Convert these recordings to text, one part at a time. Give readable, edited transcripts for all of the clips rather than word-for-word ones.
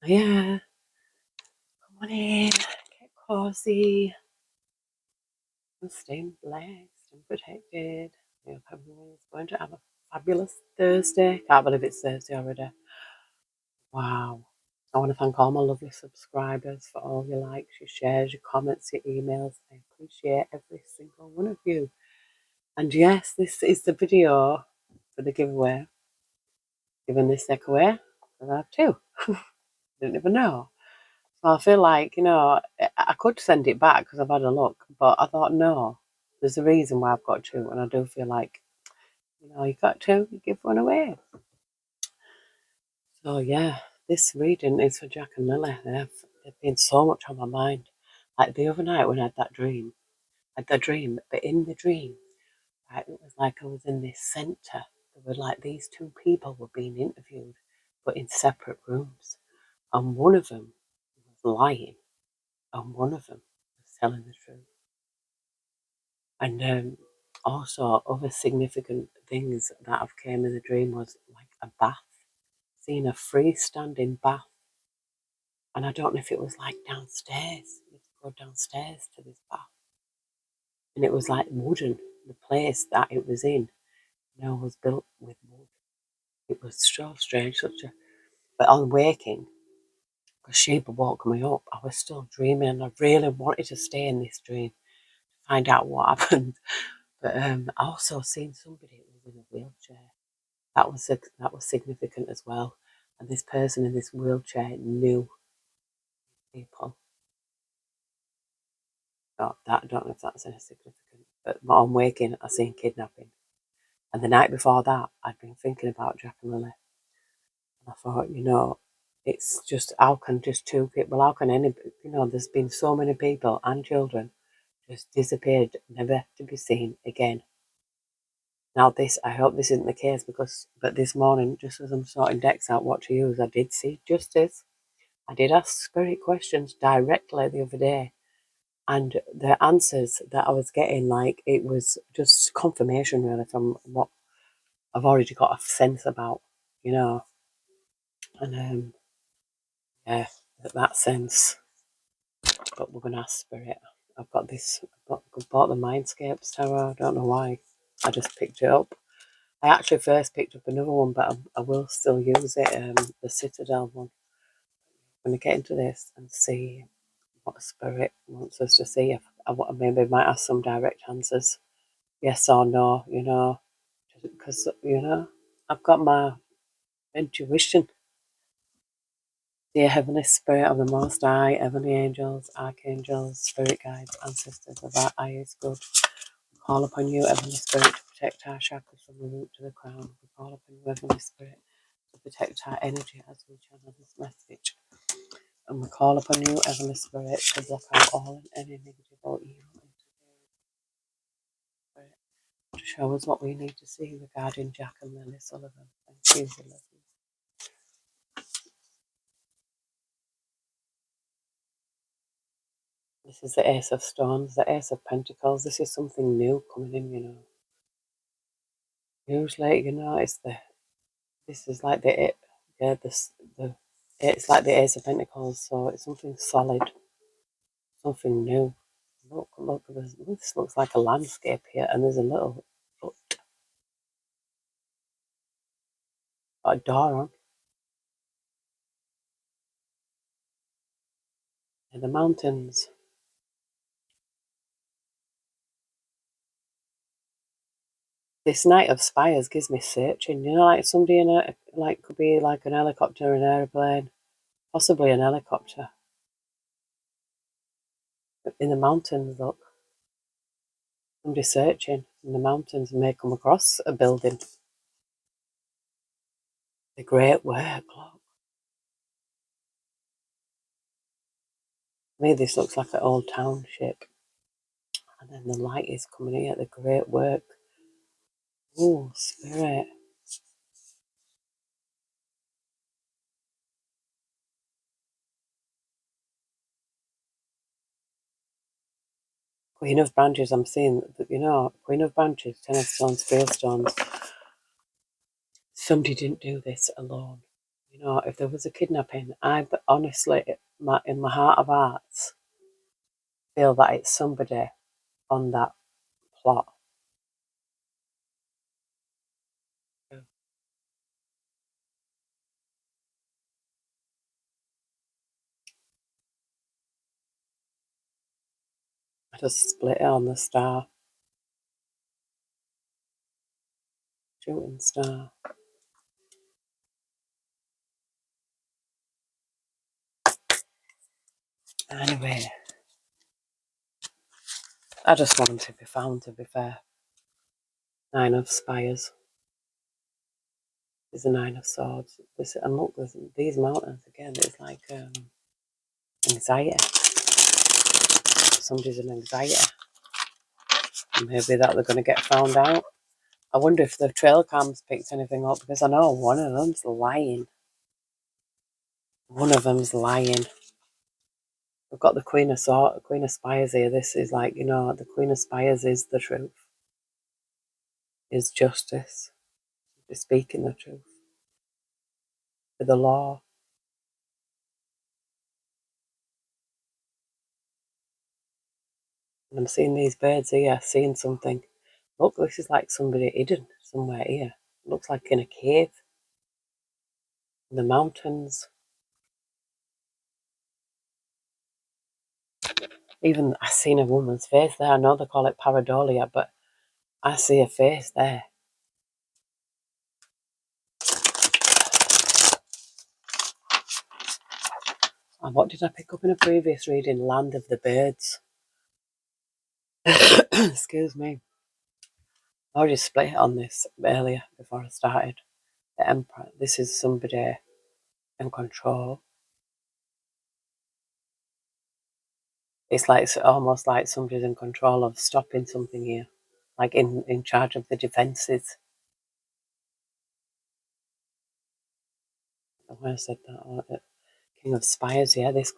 Yeah, come on in, get cozy, and stay blessed and protected. I hope everyone's going to have a fabulous Thursday. Can't believe it's Thursday already. Wow. I want to thank all my lovely subscribers for all your likes, your shares, your comments, your emails. I appreciate every single one of you. And yes, this is the video for the giveaway. Giving this deck away, because I have two. Didn't even know. So I feel like, I could send it back because I've had a look, but I thought, no, there's a reason why I've got two, and I do feel like, you got two, you give one away. So yeah, this reading is for Jack and Lily. They've been so much on my mind. Like the other night when I had that dream, but in the dream, right, it was like I was in this centre. There were like these two people were being interviewed, but in separate rooms. And one of them was lying, and one of them was telling the truth. And also, other significant things that have came in the dream was like a bath, seeing a freestanding bath. And I don't know if it was like downstairs. You had to go downstairs to this bath. And it was like wooden. The place that it was in, was built with wood. It was so strange, but on waking, because she woke me up, I was still dreaming, and I really wanted to stay in this dream, find out what happened. But I also seen somebody who was in a wheelchair. That was significant as well. And this person in this wheelchair knew people. I don't know if that's any significant. But on waking, I seen kidnapping. And the night before that, I'd been thinking about Jack and Lily. And I thought, it's just how can just two people? Well, how can anybody? There's been so many people and children just disappeared, never to be seen again. Now I hope this isn't the case but this morning, just as I'm sorting decks out what to use, I did see justice. I did ask spirit questions directly the other day, and the answers that I was getting, like, it was just confirmation really from what I've already got a sense about, and yeah, that sense. But we're gonna ask spirit. I've bought the Mindscapes Tarot. I don't know why. I just picked it up. I actually first picked up another one, but I will still use it, the Citadel one. I'm going to get into this and see what spirit wants us to see. If maybe might ask some direct answers, yes or no, because, I've got my intuition. Dear Heavenly Spirit of the Most High, Heavenly Angels, Archangels, Spirit Guides, Ancestors of our highest good, call upon you, Heavenly Spirit, to protect our chakras from the root to the crown. We call upon you, Heavenly Spirit, to protect our energy as we channel this message. And we call upon you, Heavenly Spirit, to block out all and any negative or evil spirit, to show us what we need to see regarding Jack and Lilly Sullivan. Thank you, beloved. This is the Ace of Stones, the Ace of Pentacles. This is something new coming in, Usually, this is like it's like the Ace of Pentacles, so it's something solid, something new. Look, this looks like a landscape here, and there's a little a door on. In the mountains. This Knight of Spires gives me searching, like somebody could be like an helicopter, an aeroplane, possibly an helicopter. In the mountains, look. Somebody searching in the mountains may come across a building. The great work, look. To me, this looks like an old township. And then the light is coming in at the great work. Oh, spirit. Queen of Branches, I'm seeing, Queen of Branches, Ten of Stones, Three of Stones. Somebody didn't do this alone. You know, if there was a kidnapping, I honestly, in my heart of hearts, feel that it's somebody on that plot. I just split it on the star. Shooting star. Anyway, I just want them to be found, to be fair. Nine of Spires. There's a Nine of Swords. And look, there's these mountains again. It's like anxiety. Somebody's in anxiety. Maybe that they're going to get found out. I wonder if the trail cams picked anything up, because I know one of them's lying. One of them's lying. We've got the Queen of Spires here. This is like, you know, the Queen of Spires is the truth. Is justice. Is speaking the truth. For the law. And I'm seeing these birds here, seeing something. Look, this is like somebody hidden somewhere here. It looks like in a cave. In the mountains. Even I seen a woman's face there. I know they call it pareidolia, but I see a face there. And what did I pick up in a previous reading? Land of the Birds. Excuse me. I already split it on this earlier before I started. The Emperor. This is somebody in control. It's like almost like somebody's in control of stopping something here. Like in charge of the defences. Where I said that. King of Spires, yeah, this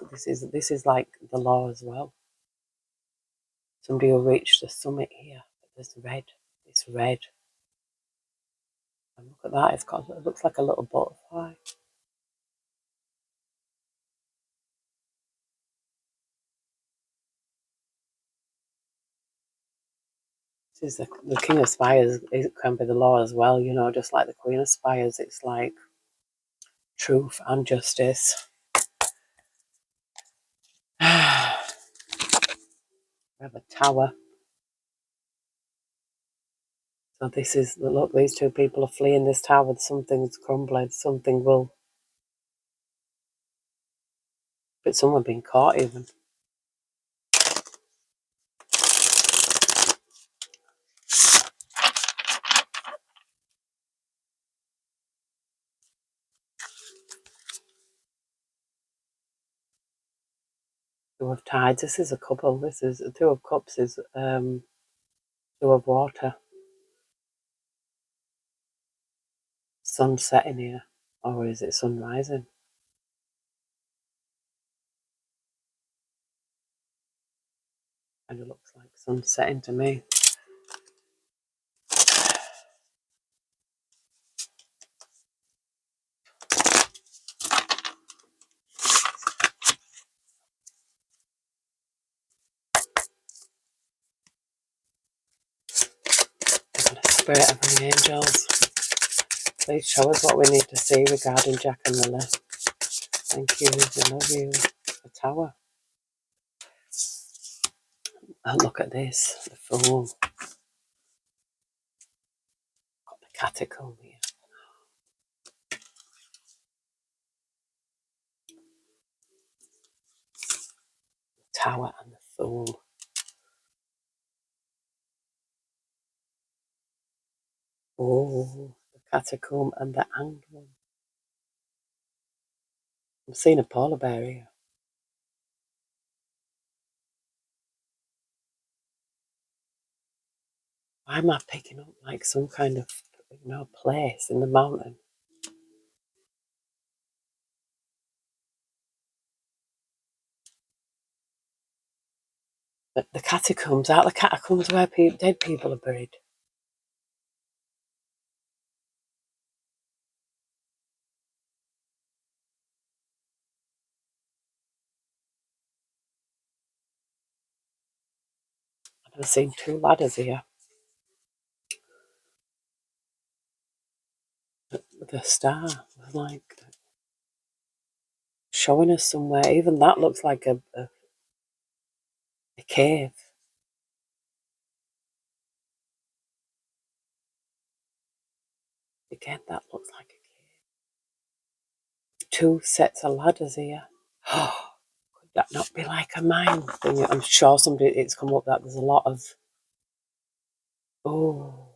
is like the law as well. Somebody will reach the summit here. There's red. It's red. And look at that. It looks like a little butterfly. This is the King of Spires. It can be the law as well. You know, just like the Queen of Spires. It's like truth and justice. We have a tower. So this is, look, these two people are fleeing this tower. Something's crumbling. Something will. But someone being caught even. Two of Tides. This is a couple. This is Two of Cups. Is Two of Water. Sun setting here, or is it sun rising? And it looks like sun setting to me. Spirit of the angels, please show us what we need to see regarding Jack and Lily. Thank you. I love you. The tower. And look at this. The Fool. Got the catacomb here. The Tower and the Fool. Oh, the catacomb and the hanged one. I'm seeing a polar bear here. Why am I picking up like some kind of, place in the mountain? The catacombs, aren't the catacombs where dead people are buried? I've seen two ladders here with a star, like showing us somewhere. Even that looks like a cave. Again, that looks like a cave. Two sets of ladders here. Oh, could that not be like a mine thing? I'm sure it's come up that there's a lot of. Oh.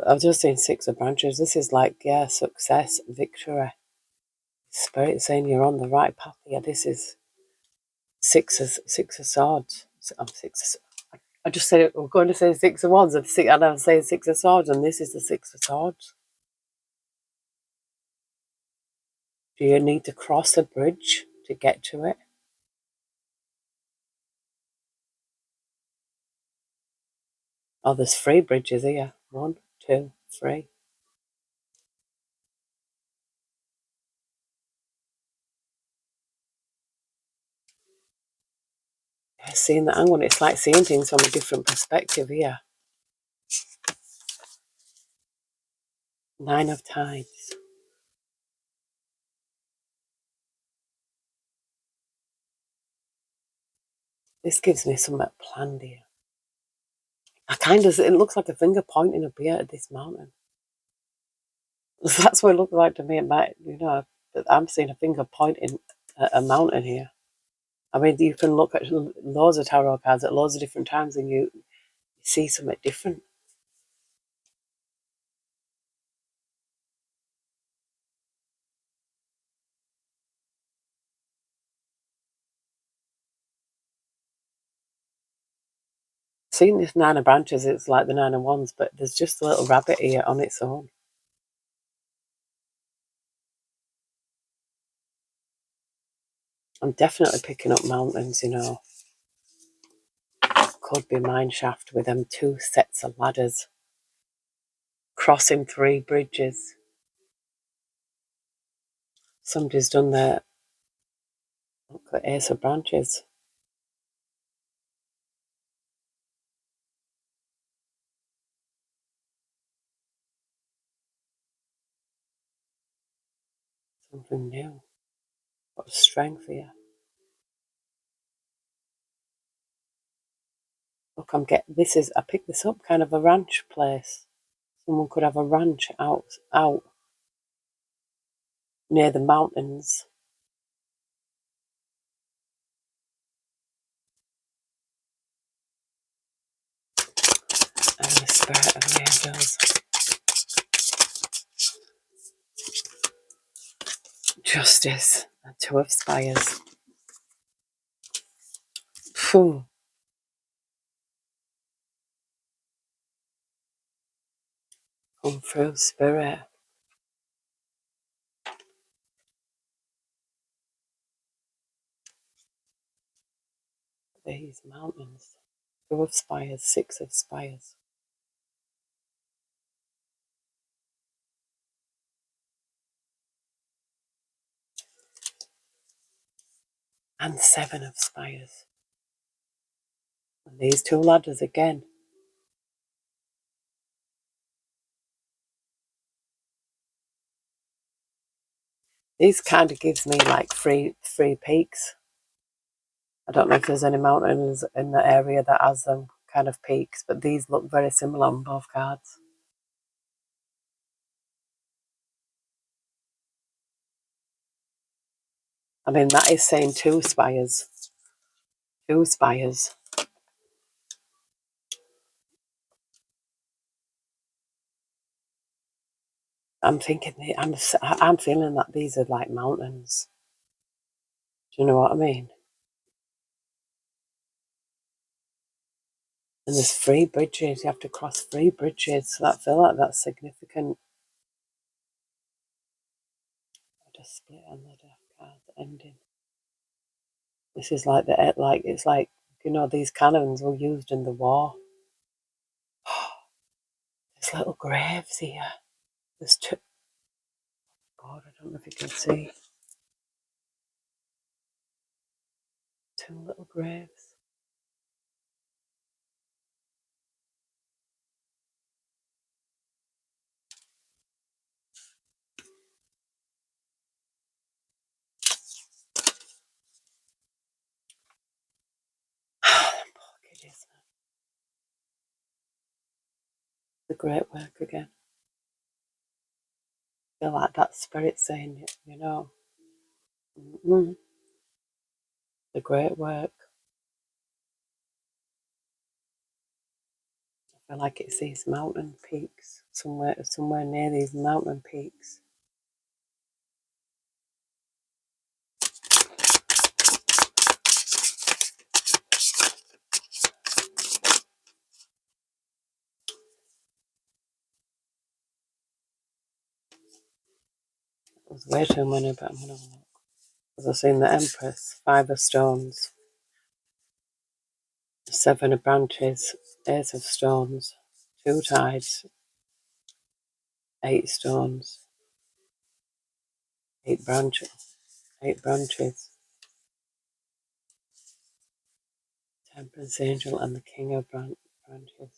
I've just seen 6 of branches. This is like, yeah, success, victory. Spirit saying you're on the right path here. This is six of swords. I'm six. I just said we're going to say 6 of wands. And I'm saying 6 of swords, and this is the 6 of swords. Do you need to cross a bridge to get to it? Oh, there's 3 bridges here. 1, 2, 3. Yeah, seeing that angle, it's like seeing things from a different perspective here. 9 of Tides. This gives me something planned here. It looks like a finger pointing up here at this mountain. That's what it looks like to me. It might, but I'm seeing a finger pointing at a mountain here. I mean, you can look at loads of tarot cards at loads of different times and you see something different. Seeing this 9 of branches, it's like the 9 of wands, but there's just a little rabbit here on its own. I'm definitely picking up mountains, Could be mine shaft with them 2 sets of ladders. Crossing 3 bridges. Somebody's done their, look, the Ace of Branches. Something new. What strength here. Look, I picked this up, kind of a ranch place. Someone could have a ranch out near the mountains. And the spirit of the angels. Justice. And 2 of Spires. Phew. Come through, spirit. These mountains. 2 of Spires, 6 of Spires. And 7 of Spires. And these 2 ladders again. These kind of gives me like three peaks. I don't know if there's any mountains in the area that has them kind of peaks, but these look very similar on both cards. I mean, that is saying 2 spires. 2 spires. I'm thinking, I'm feeling that these are like mountains. Do you know what I mean? And there's 3 bridges. You have to cross 3 bridges. So I feel like that's significant. I just split on the death card ending. This is like it's like, these cannons were used in the war. There's little graves here. There's 2. God, I don't know if you can see. Two little graves. Poor kiddies. The great work again. I feel like that spirit saying it, you know. The great work. I feel like it's these mountain peaks, somewhere near these mountain peaks. There's way too many, but I'm gonna have a look. Because I've seen the Empress, 5 of Stones, 7 of Branches, 8 of Stones, 2 Tides, 8 Stones, 8 branches, Temperance Angel, and the King of Branches.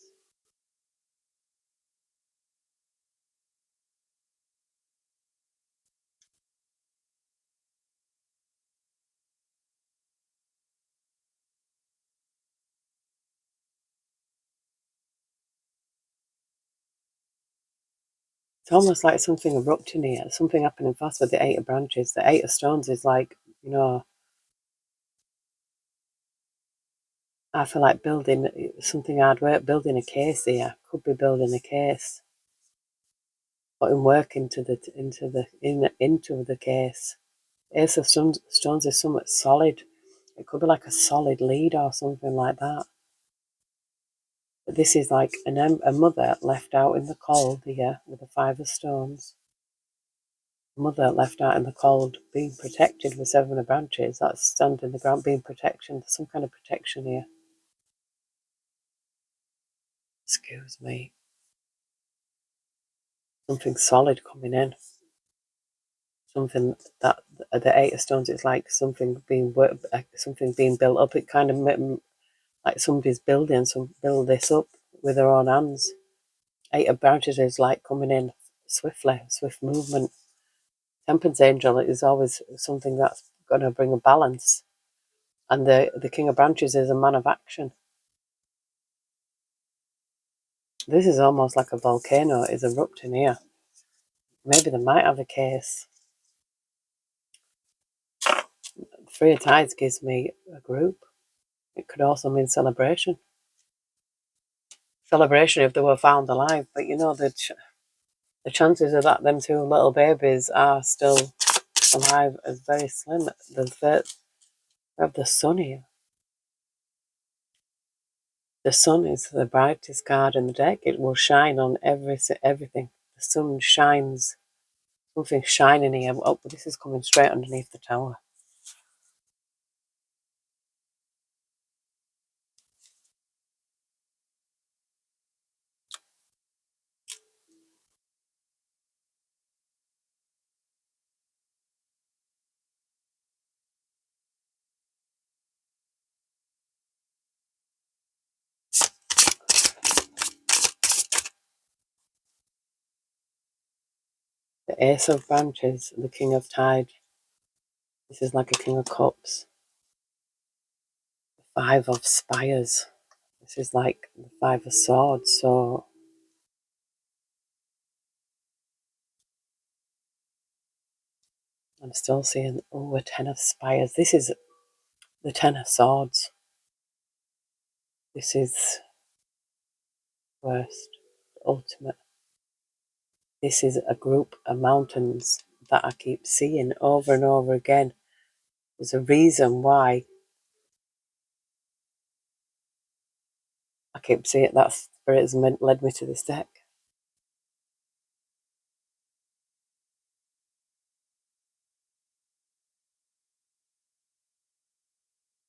It's almost like something erupting here, something happening fast with the 8 of Branches. The 8 of Stones is like, you know, I feel like building something hard work, building a case here. Could be building a case, putting work into the case. Ace of Stones is somewhat solid. It could be like a solid lead or something like that. But this is like a mother left out in the cold here with the 5 of Stones. Mother left out in the cold, being protected with 7 of Branches. That's standing the ground, being protection. Some kind of protection here. Excuse me. Something solid coming in. Something that the 8 of Stones is like something being built up. It kind of like somebody's build this up with their own hands. 8 of Branches is like coming in swiftly, swift movement. Temperance Angel is always something that's going to bring a balance. And the King of Branches is a man of action. This is almost like a volcano is erupting here. Maybe they might have a case. 3 of Tides gives me a group. It could also mean celebration. Celebration if they were found alive. But you know, the chances of that them 2 little babies are still alive is very slim. We have the sun here. The sun is the brightest card in the deck. It will shine on everything. The sun shines. Something shining here. Oh, this is coming straight underneath the tower. The Ace of Branches, the King of Tide. This is like a King of Cups. The 5 of Spires. This is like the 5 of Swords. So I'm still seeing, a 10 of Spires. This is the 10 of Swords. This is worst, ultimate. This is a group of mountains that I keep seeing over and over again. There's a reason why I keep seeing that spirit has led me to this deck.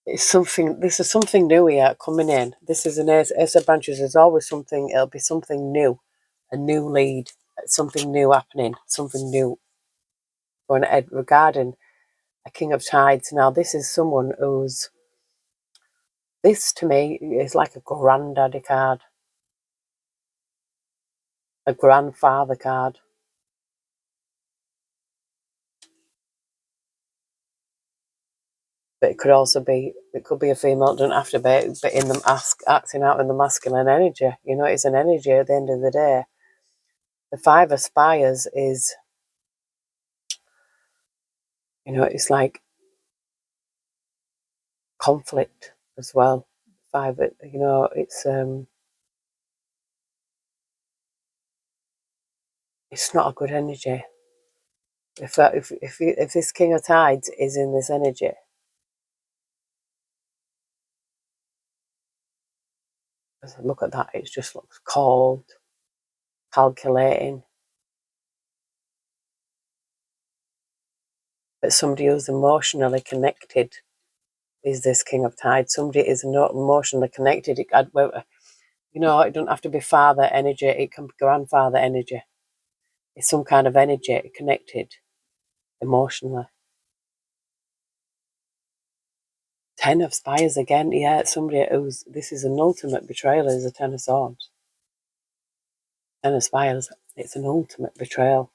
This is something new here coming in. This is an Ace of Branches. There's always something, it'll be something new, a new lead, something new happening, something new going ahead regarding a King of Tides. Now, this is someone who's This to me is like a granddaddy card, a grandfather card. But it could also be, it could be a female, it doesn't have to be, but in them acting out in the masculine energy. You know, it's an energy at the end of the day. The Five of Spires is, you know, it's like conflict as well. Five, you know, it's not a good energy. If this King of Tides is in this energy, look at that, it just looks cold, calculating. But somebody who's emotionally connected is this King of Tides. Somebody is not emotionally connected. You know, it doesn't have to be father energy. It can be grandfather energy. It's some kind of energy connected emotionally. Ten of Spires again. Yeah, it's somebody who's, this is an ultimate betrayal, is a Ten of Swords. Ten of Spires, it's an ultimate betrayal.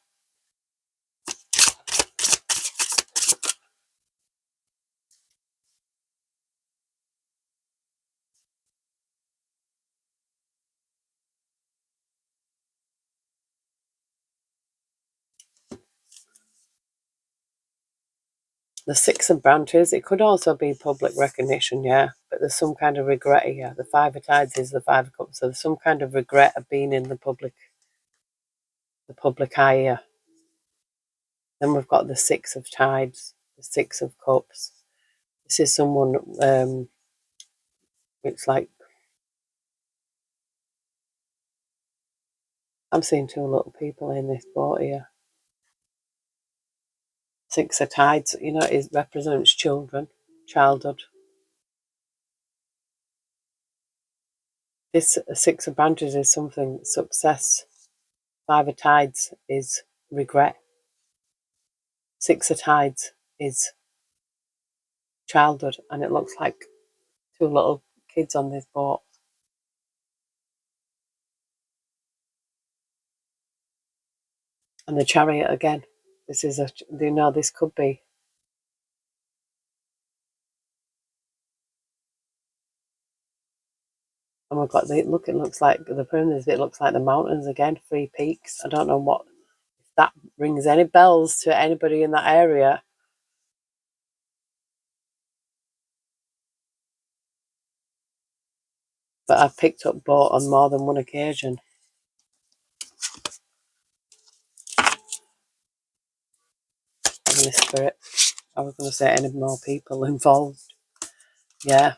The Six of Branches, it could also be public recognition, yeah, but there's some kind of regret here. The Five of Tides is the Five of Cups, so there's some kind of regret of being in the public eye here. Then we've got the Six of Tides, the Six of Cups. This is someone, it's like, I'm seeing two little people in this boat here. Six of Tides, you know, it represents children, childhood. This Six of Branches is something, success. Five of Tides is regret. Six of Tides is childhood, and it looks like two little kids on this boat. And the Chariot again. This is a, you know, this could be. And we've got the, look, it looks like the pyramids, it looks like the mountains again, three peaks. I don't know what, if that rings any bells to anybody in that area. But I've picked up boat on more than one occasion. Heavenly Spirit. I was going to say any more people involved. Yeah.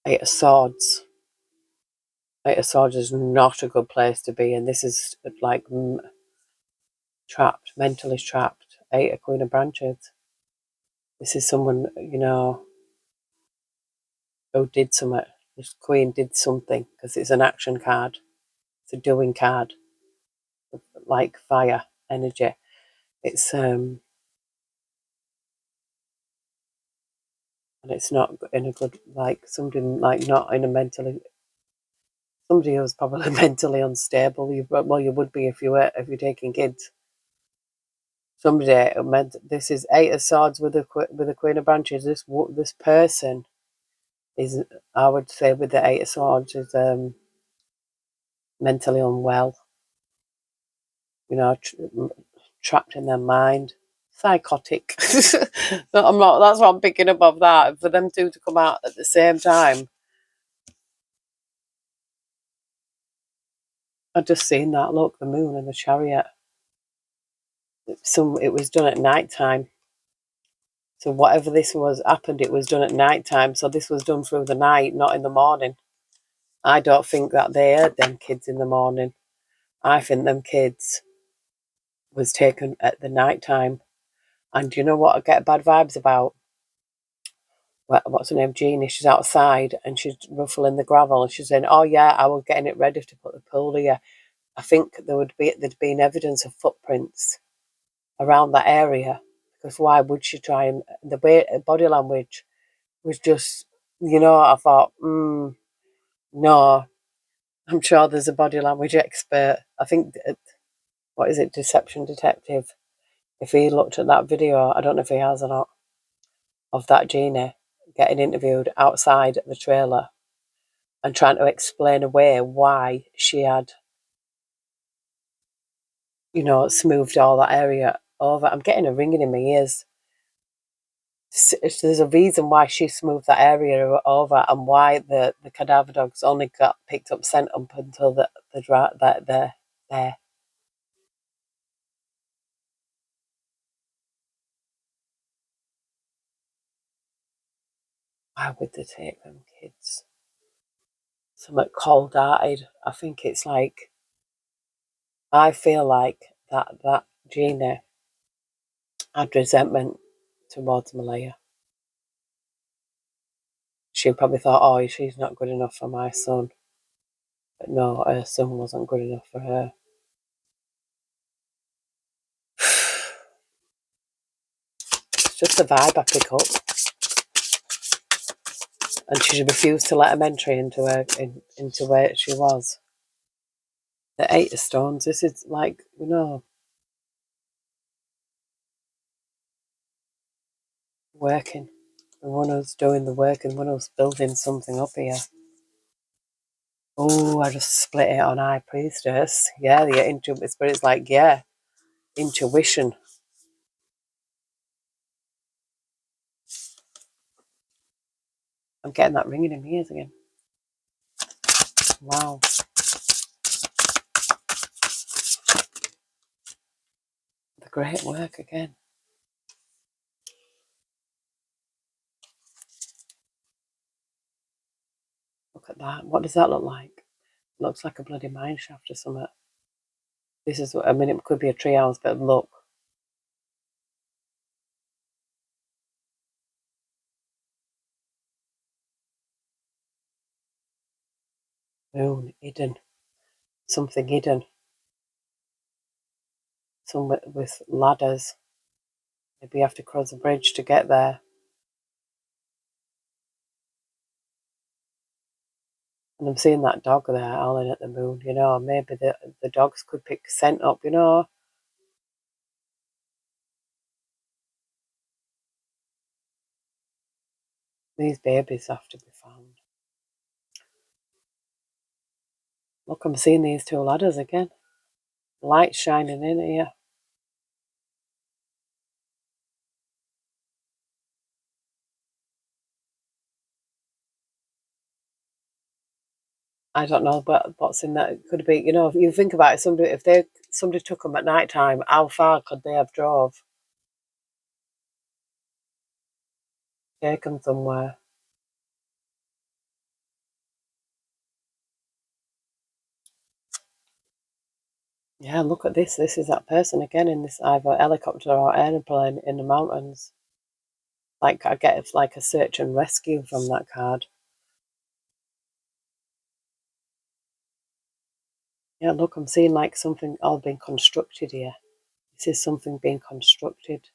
Eight of Swords. Eight of Swords is not a good place to be in. This is like trapped, mentally trapped. Eight of Queen of Branches. This is someone, you know, who did something. This Queen did something because it's an action card. It's a doing card. Like fire energy. It's and it's not in a good, like somebody like not in a mentally, somebody who's probably mentally unstable. Well, you would be if you're taking kids. Somebody meant, this is Eight of Swords with the Queen of Branches. This person is, I would say, with the Eight of Swords, is mentally unwell. You know, trapped in their mind, psychotic. I'm not. That's what I'm picking up of that. For them two to come out at the same time, I've just seen that. Look, the moon and the Chariot. It was done at night time. So whatever this was happened, it was done at night time. So this was done through the night, not in the morning. I don't think that they heard them kids in the morning. I think them kids was taken at the night time. And you know what I get bad vibes about? What's her name? Jeannie. She's outside and she's ruffling the gravel and she's saying, "Oh yeah, I was getting it ready to put the pool here." I think there'd been evidence of footprints around that area Because why would she try and the body language was just, I thought, no, I'm sure there's a body language expert. I think, what is it, Deception Detective? If he looked at that video, I don't know if he has or not, of that Genie getting interviewed outside the trailer and trying to explain away why she had, smoothed all that area over. I'm getting a ringing in my ears. There's a reason why she smoothed that area over and why the cadaver dogs only got picked up scent up until they're there. Why would they take them kids? Something cold-hearted. I think it's like, I feel like that Gina had resentment towards Malaya. She probably thought, oh, she's not good enough for my son. But no, her son wasn't good enough for her. It's just the vibe I pick up. And she refused to let him entry into where she was. The 8 of Stones, this is like, working. And one who's doing the work and one who's building something up here. Oh, I just split it on High Priestess. Yeah, but it's like, yeah, intuition. I'm getting that ringing in my ears again. Wow. The great work again. Look at that. What does that look like? It looks like a bloody mine shaft or something. This is, it could be a treehouse, but look. Moon, hidden. Something hidden. Some with ladders. Maybe you have to cross a bridge to get there. And I'm seeing that dog there howling at the moon, maybe the dogs could pick scent up, These babies have to be found. Look, I'm seeing these 2 ladders again. Light shining in here. I don't know, but what's in that? It could be, if you think about it, somebody took them at night time, how far could they have drove? Taken somewhere. Yeah, look at this. This is that person again in this either helicopter or airplane in the mountains. Like, I get like a search and rescue from that card. Yeah, look, I'm seeing like something all being constructed here. This is something being constructed.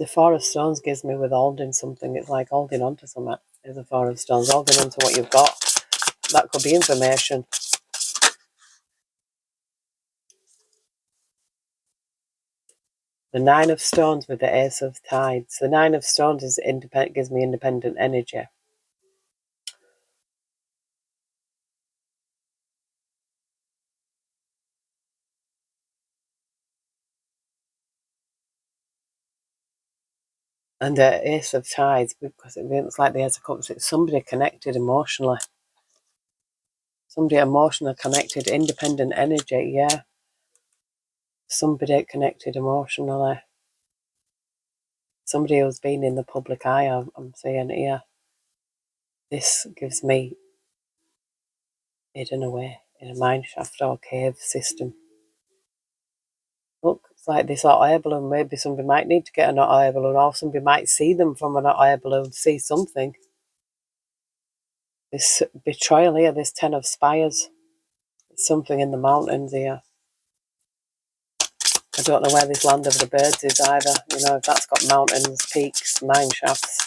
The 4 of Stones gives me with holding something. It's like holding on to something. There's a 4 of Stones, holding on to what you've got. That could be information. The 9 of Stones with the Ace of Tides. The 9 of Stones is independent, gives me independent energy. And the Ace of Tides, because it looks like the Ace of Cups, it's somebody connected emotionally. Somebody emotionally connected, independent energy, yeah. Somebody connected emotionally. Somebody who's been in the public eye, I'm saying here. This gives me hidden away in a mine shaft or cave system. Look, it's like this hot air balloon. Maybe somebody might need to get a hot air balloon, or somebody might see them from a hot air balloon, see something. This betrayal here, this 10 of Spires. something in the mountains here. I don't know where this land of the birds is either. You know, if that's got mountains, peaks, mine shafts.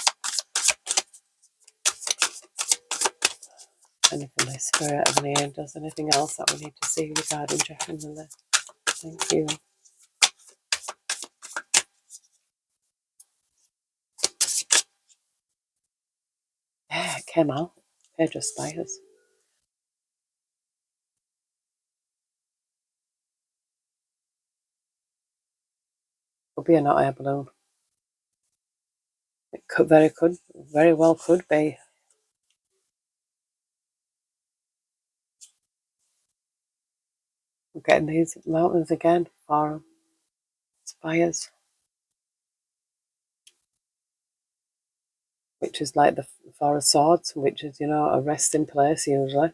Anything like spirit of the end. Does anything else that we need to see regarding Jeff and Lily? Thank you. Yeah, it came out. Page of Spires. Could be a hot air balloon. It could very well could be. We're getting these mountains again for Spires, which is like the Four of Swords, which is, you know, a resting place usually.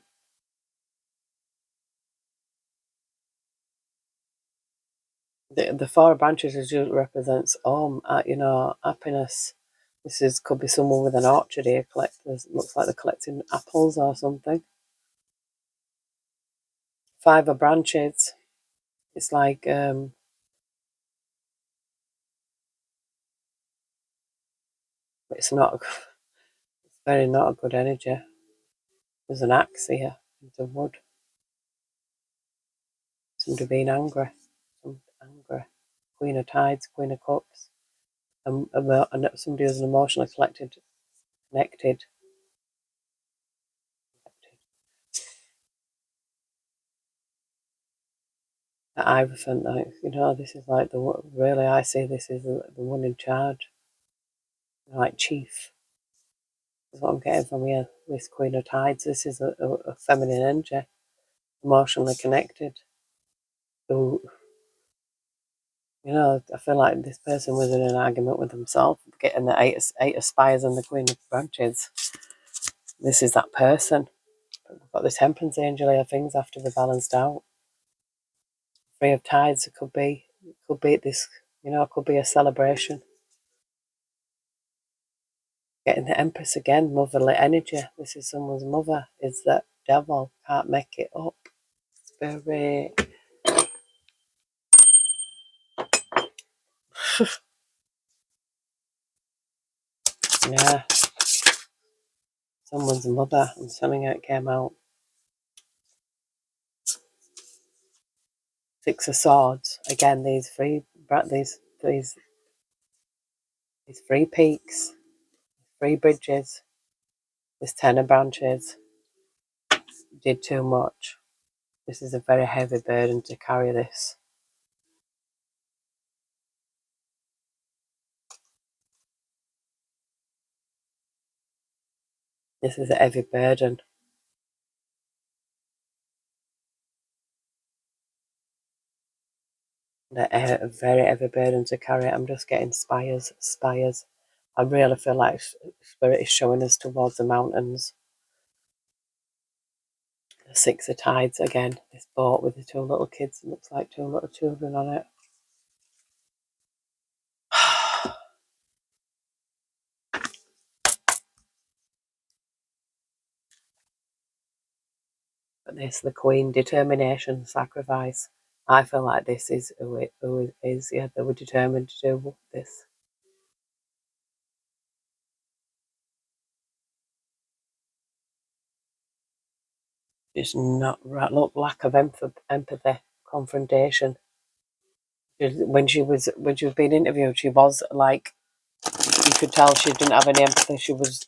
The Four of Branches usually represents you know, happiness. Could be someone with an orchard here. Looks like they're collecting apples or something. Five of Branches. It's like it's not. It's very not a good energy. There's an axe here. There's a wood. Somebody being angry. Angry. Queen of Tides, Queen of Cups. And somebody who's emotionally connected. The Iverson, like, you know, this is like really, I see this as the one in charge, like chief. That's what I'm getting from here. This Queen of Tides. This is a feminine energy, emotionally connected. Who, you know, I feel like this person was in an argument with himself, getting the eight of Spires and the Queen of Branches. This is that person. But we've got the Temperance Angel here. Things have to be balanced out. Three of Tides. It could be this. You know, it could be a celebration. Getting the Empress again, motherly energy. This is someone's mother. Is that devil? Can't make it up. Very. Yeah. Someone's mother. I'm telling you, it came out. Six of Swords. Again, these three peaks, three bridges. This Ten of Branches. Did too much. This is a very heavy burden to carry this. This is a heavy burden. A very heavy burden to carry. I'm just getting spires. I really feel like Spirit is showing us towards the mountains. The Six of Tides again. This boat with the two little kids. It looks like two little children on it. But this, the Queen, determination, sacrifice. I feel like this is who it is. Yeah, they were determined to do this. It's not right. Look, lack of empathy, confrontation. When she was being interviewed, she was like, you could tell she didn't have any empathy. She was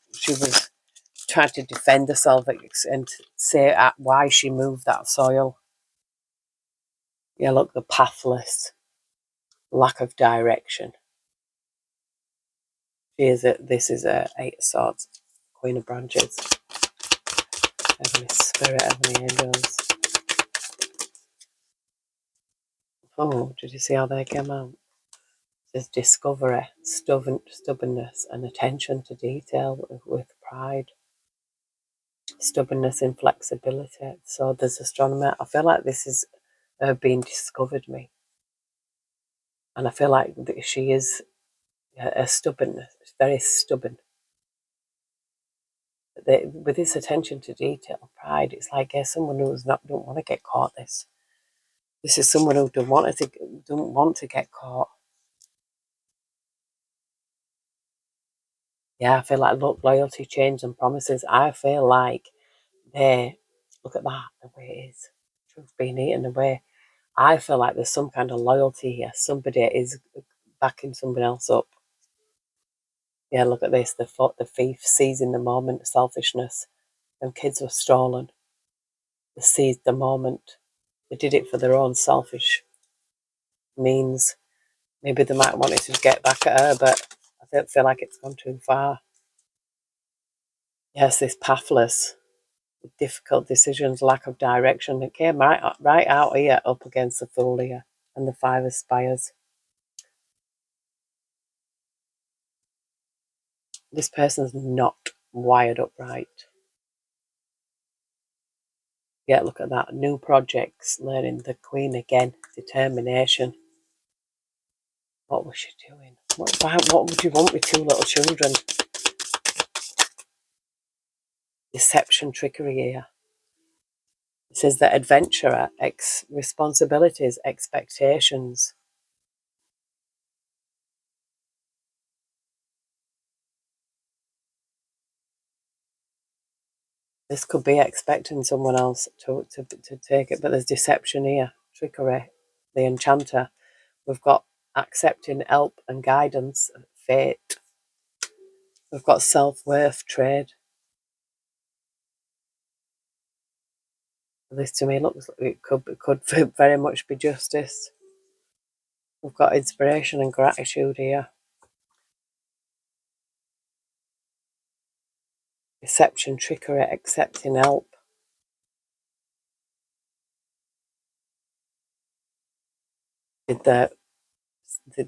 trying to defend herself and say why she moved that soil. Yeah, look, the pathless, lack of direction. This is a Eight of Swords, Queen of Branches. Heavenly Spirit, Heavenly Angels. Oh, did you see how they came out? There's discovery, stubbornness, and attention to detail with pride. Stubbornness, inflexibility. So there's astronomy. I feel like this is her being discovered me. And I feel like she is a stubbornness, very stubborn. With this attention to detail, pride, it's like someone who's don't want to get caught. This is someone who don't want to get caught. Yeah, I feel like loyalty, change, and promises. I feel like look at that, the way it is. Truth being eaten away. I feel like there's some kind of loyalty here. Somebody is backing someone else up. Yeah, look at this. The thief seizing the moment, selfishness. Them kids were stolen. They seized the moment. They did it for their own selfish means. Maybe they might want it to get back at her, but I don't feel like it's gone too far. Yes, this pathless, difficult decisions, lack of direction. It came right out here up against the Fool here and the Five of Spires. This person's not wired up right. Yeah, look at that. New projects, learning the Queen again, determination. What was she doing? What would you want with two little children? Deception, trickery here. It says that adventurer, responsibilities, expectations. This could be expecting someone else to take it, but there's deception here, trickery, the enchanter. We've got accepting help and guidance, fate. We've got self-worth, trade. This to me looks like it could very much be justice. We've got inspiration and gratitude here. Deception, trickery, accepting help. Did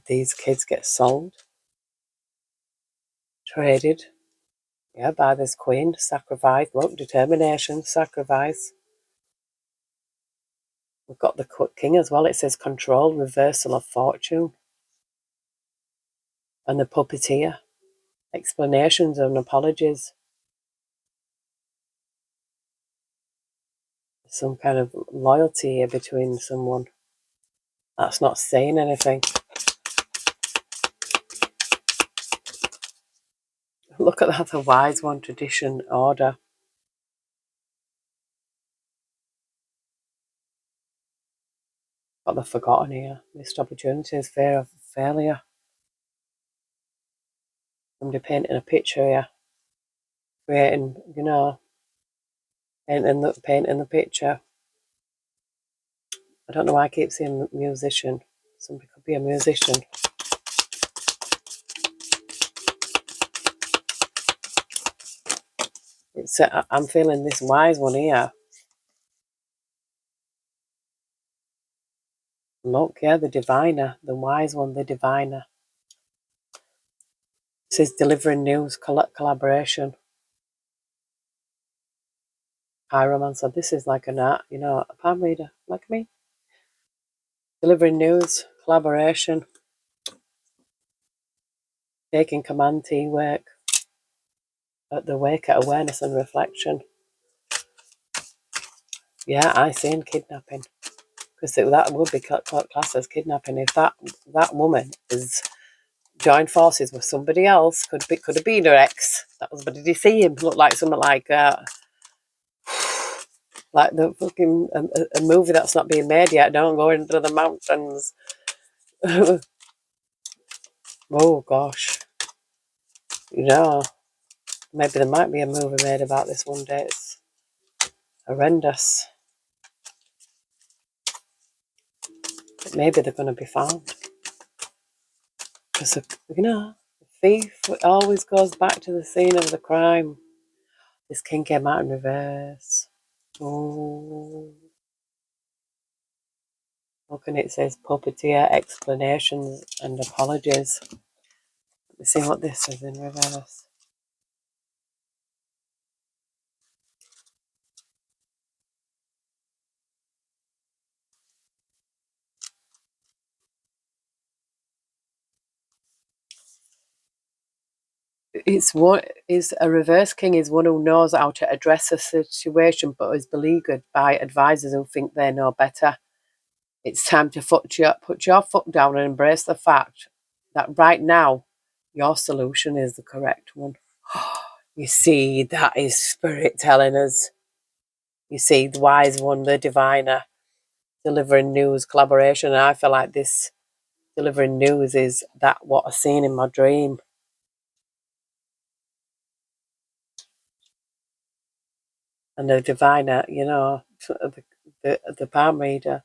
these kids get sold? Traded? Yeah, by this queen. Sacrifice. Look, determination, sacrifice. We've got the king as well. It says control, reversal of fortune. And the puppeteer. Explanations and apologies. Some kind of loyalty here between someone. That's not saying anything. Look at that, the wise one, tradition, order. Got the forgotten here. Missed opportunities, fear of failure. Somebody painting a picture here. Creating, painting the picture. I don't know why I keep saying musician. Somebody could be a musician. I'm feeling this wise one here. Look, yeah, the diviner, the wise one, the diviner. It says delivering news, collaboration. Pyromancer. This is like a palm reader, like me. Delivering news, collaboration. Taking command, teamwork. At the wake at awareness and reflection. Yeah, I seen kidnapping. Because that would be classed as kidnapping. If that woman is joined forces with somebody else, could have been her ex. That was, but did you see him look like something like the fucking a movie that's not being made yet? Don't go into the mountains. Oh gosh, maybe there might be a movie made about this one day. It's horrendous. But maybe they're going to be found because the thief always goes back to the scene of the crime. This king came out in reverse. Oh, look, and it says puppeteer, explanations and apologies. Let me see what this is in reverse. a reverse king is one who knows how to address a situation but is beleaguered by advisors who think they know better. It's time to put your foot down and embrace the fact that right now your solution is the correct one. You see, that is spirit telling us. You see, the wise one, the diviner, delivering news, collaboration. And I feel like this delivering news is that what I've seen in my dream. And the diviner, you know, the palm reader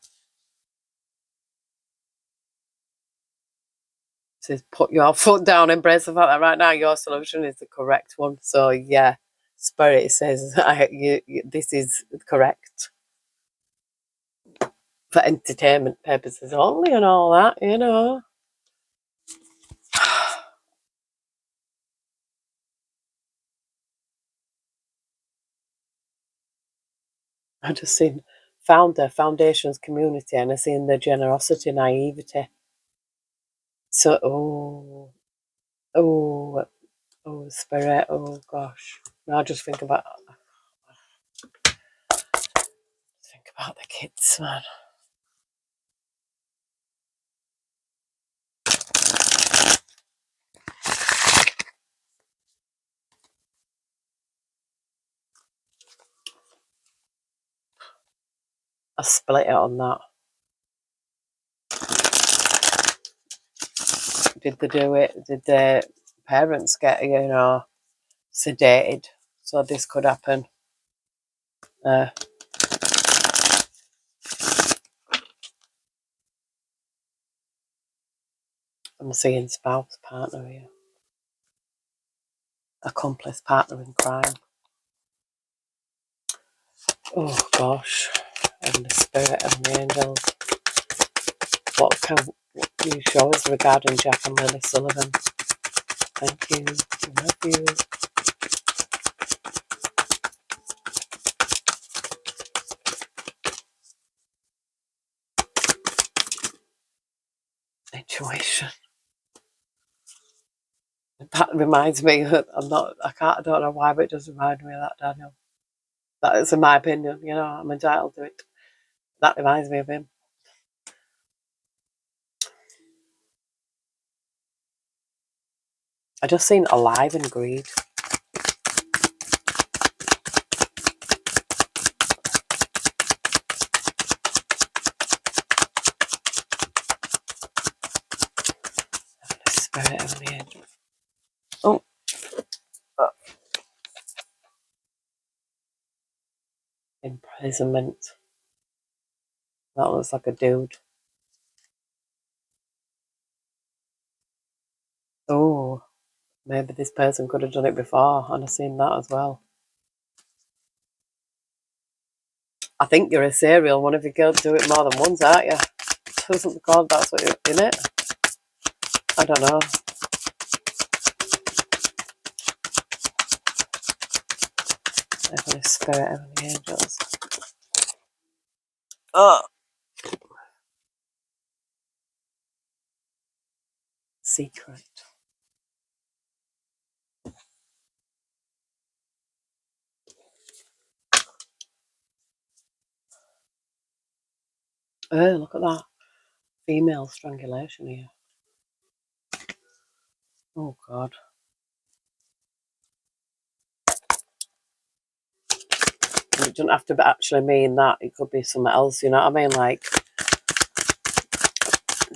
says, put your foot down, embrace the fact that right now your solution is the correct one. So yeah, spirit says this is correct for entertainment purposes only and all that, you know. I just seen foundations community, and I seen the generosity, naivety. So oh spirit, oh gosh. Now I just think about the kids, man. I split it on that. Did they do it? Did their parents get, you know, sedated so this could happen? I'm seeing spouse, partner here. Accomplice, partner in crime. Oh gosh. And the spirit and the angels. What can you show us regarding Jack and Lilly Sullivan? Thank you. Love you. Situation. That reminds me that I don't know why, but it does remind me of that Daniel. That is in my opinion, you know, I'm entitled to it. That reminds me of him. I just seen alive and greed. The spirit of the angel. Oh. Imprisonment. That looks like a dude. Oh, maybe this person could have done it before, and I've seen that as well. I think you're a serial one if you can't do it more than once, aren't you? Doesn't God that's what you're in it? I don't know. Heavenly Spirit, Heavenly Angels. Oh. Secret. Oh, look at that. Female strangulation here. Oh, God. And it doesn't have to actually mean that. It could be something else, you know what I mean? Like,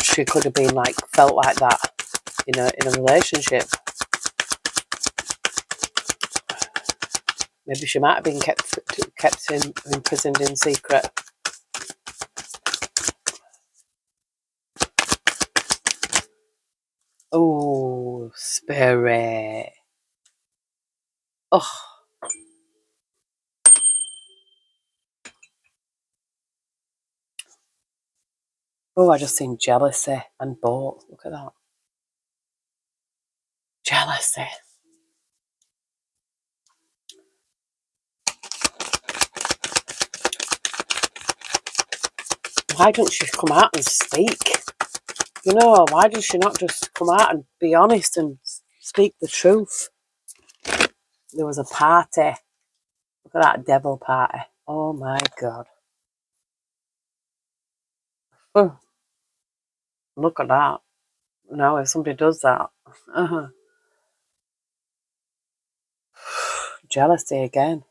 she could have been, like, felt like that, you know, in a relationship. Maybe she might have been kept imprisoned in secret. Oh, spirit. Oh. Oh, I just seen jealousy and both. Look at that. Jealousy. Why don't she come out and speak? You know, why does she not just come out and be honest and speak the truth? There was a party. Look at that devil party. Oh my God. Oh, look at that. Now if somebody does that. Jealousy again.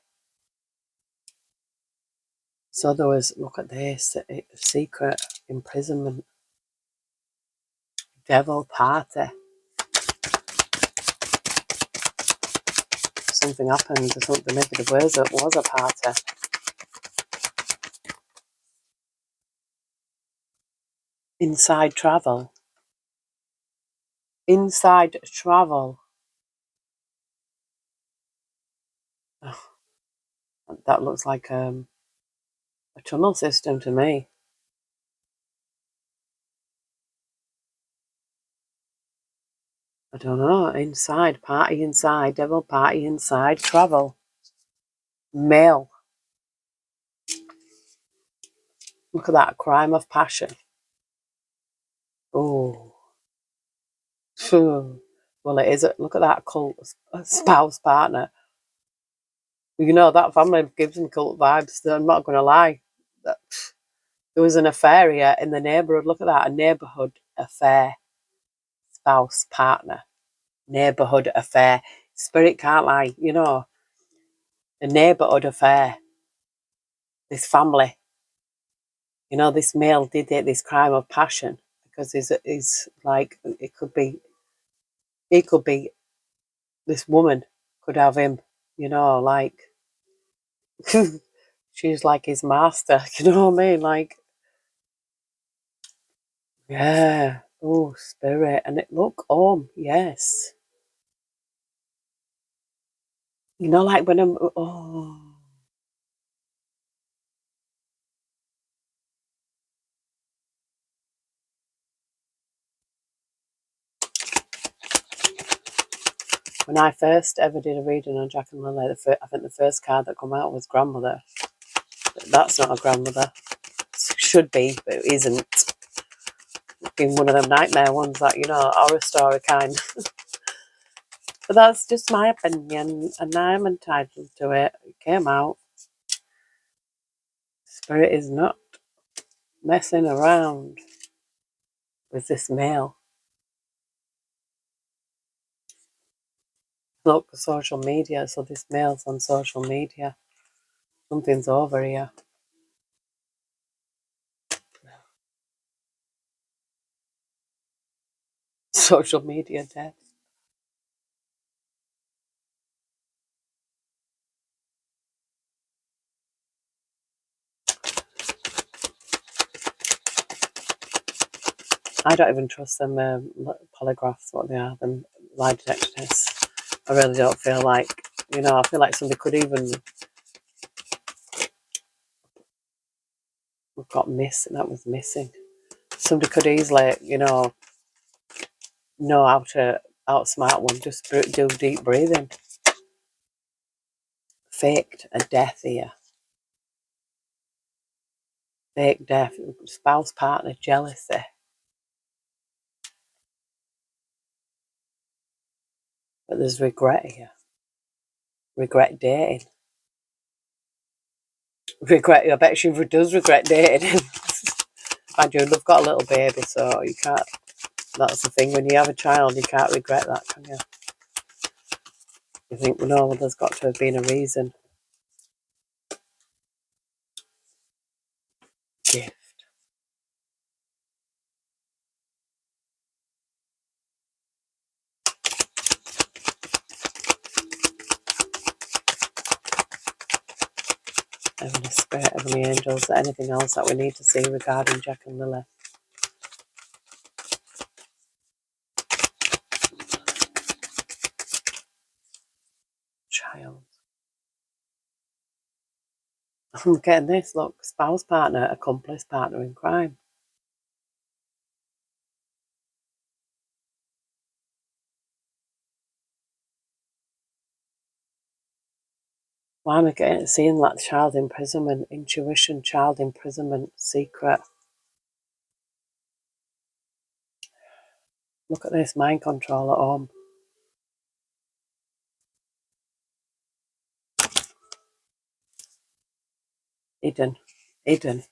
So there was, look at this, secret imprisonment. Devil party. Something happened. Something, maybe there was a party. Inside travel. Inside travel. Oh, that looks like a tunnel system to me. I don't know. Inside, party inside, devil party inside, travel. Mail. Look at that, crime of passion. Oh. Well, it is. Look at that cult spouse partner. You know, that family gives them cult vibes. I'm not going to lie. There was an affair here in the neighbourhood. Look at that, a neighbourhood affair. Spouse partner. Neighbourhood affair. Spirit can't lie. You know, a neighbourhood affair. This family. You know, this male did this crime of passion because he's like, it could be this woman could have him, you know, like she's like his master, you know what I mean? Like, yeah, oh, spirit. And it look, yes. You know, like when when I first ever did a reading on Jack and Lily, I think the first card that come out was grandmother. That's not a grandmother. Should be, but it isn't. Been one of them nightmare ones that, you know, horror story kind. But that's just my opinion, and I'm entitled to it. It came out. Spirit is not messing around with this male. Look, social media, so this male's on social media. Something's over here. Social media death. I don't even trust them polygraphs, what they are, them lie detector tests. I really don't feel like, you know, I feel like somebody could even have got missing. That was missing. Somebody could easily, you know how to outsmart one. Just do deep breathing. Faked a death here. Fake death. Spouse, partner, jealousy. But there's regret here. Regret dating. Regret. I bet she does regret dating him. Mind you, they've got a little baby, so you can't. That's the thing. When you have a child, you can't regret that, can you? You think, well, no, there's got to have been a reason. Gift. Heavenly Spirit, Heavenly Angels, anything else that we need to see regarding Jack and Lily? Child. I'm getting this, look, spouse, partner, accomplice, partner in crime. Why am I seeing that child imprisonment, intuition, child imprisonment, secret? Look at this, mind control at home. Hidden. Hidden.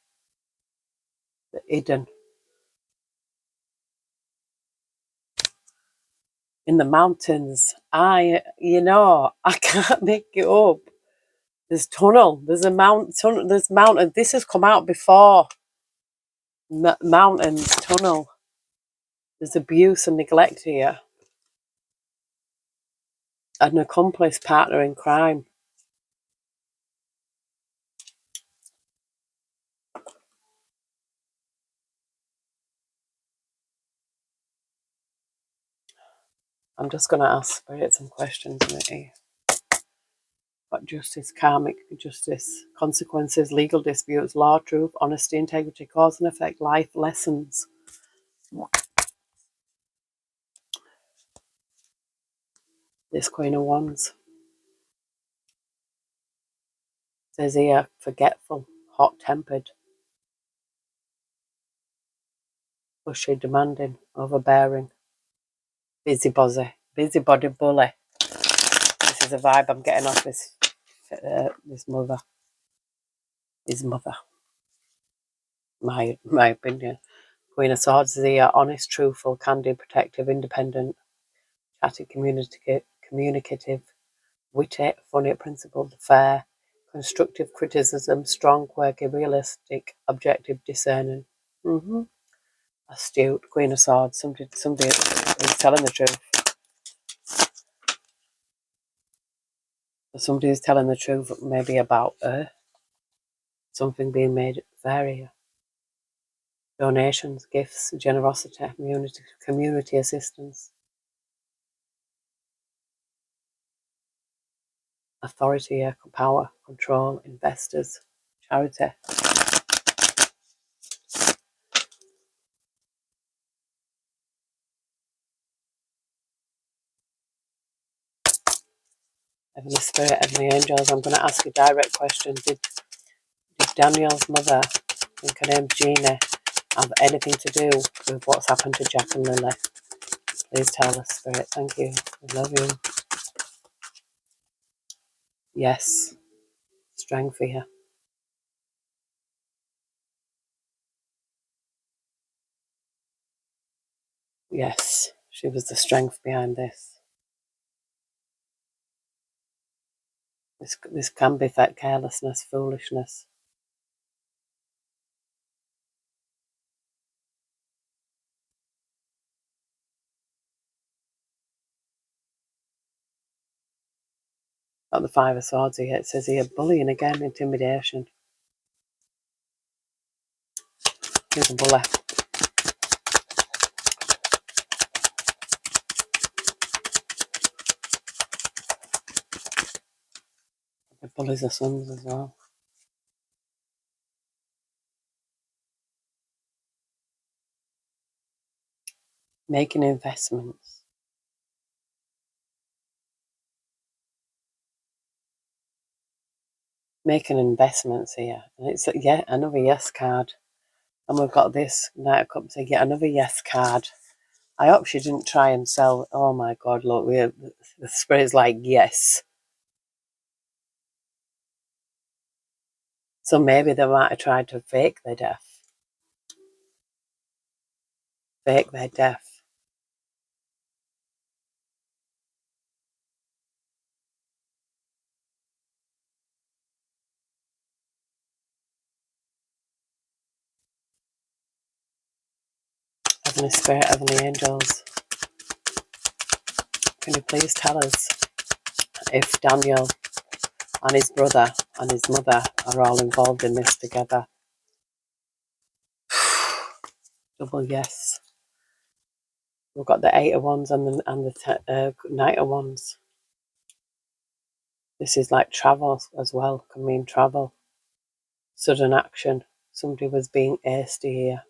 Hidden. In the mountains. I can't make it up. There's tunnel. There's a tunnel. There's mountain. This has come out before. Mountains, tunnel. There's abuse and neglect here. An accomplice partner in crime. I'm just going to ask Spirit some questions, maybe. What justice, karmic justice, consequences, legal disputes, law, truth, honesty, integrity, cause and effect, life lessons. This Queen of Wands. Says here, forgetful, hot-tempered, pushy, demanding, overbearing, busybody bully. This is a vibe I'm getting off this mother. His mother. My opinion. Queen of Swords is here, honest, truthful, candid, protective, independent, chatty, communicative, witty, funny, principled, fair, constructive criticism, strong, quirky, realistic, objective, discerning. Astute, Queen of Swords. Somebody is telling the truth. Somebody is telling the truth, maybe about her. Something being made fair here. Donations, gifts, generosity, community assistance. Authority, power, control, investors, charity. Heavenly Spirit, Heavenly Angels, I'm going to ask a direct question. Did Daniel's mother, I think her name's Gina, have anything to do with what's happened to Jack and Lily? Please tell us, Spirit. Thank you. I love you. Yes. Strength here. Yes. She was the strength behind this. This can be that carelessness, foolishness. Got the Five of Swords here. It says here, bullying again, intimidation. Here's a bully. The bullies are sons as well. Making investments. Making investments here. And it's yet another yes card. And we've got this Knight of Cups, yet another yes card. I hope she didn't try and sell. Oh my God, look, the Spirit's like, yes. So maybe they might have tried to fake their death. Fake their death. Heavenly Spirit, Heavenly Angels, can you please tell us if Daniel and his brother and his mother are all involved in this together? Double yes. We've got the Eight of Wands and the Knight of Wands. This is like travel as well. Can mean travel. Sudden action. Somebody was being hasty here.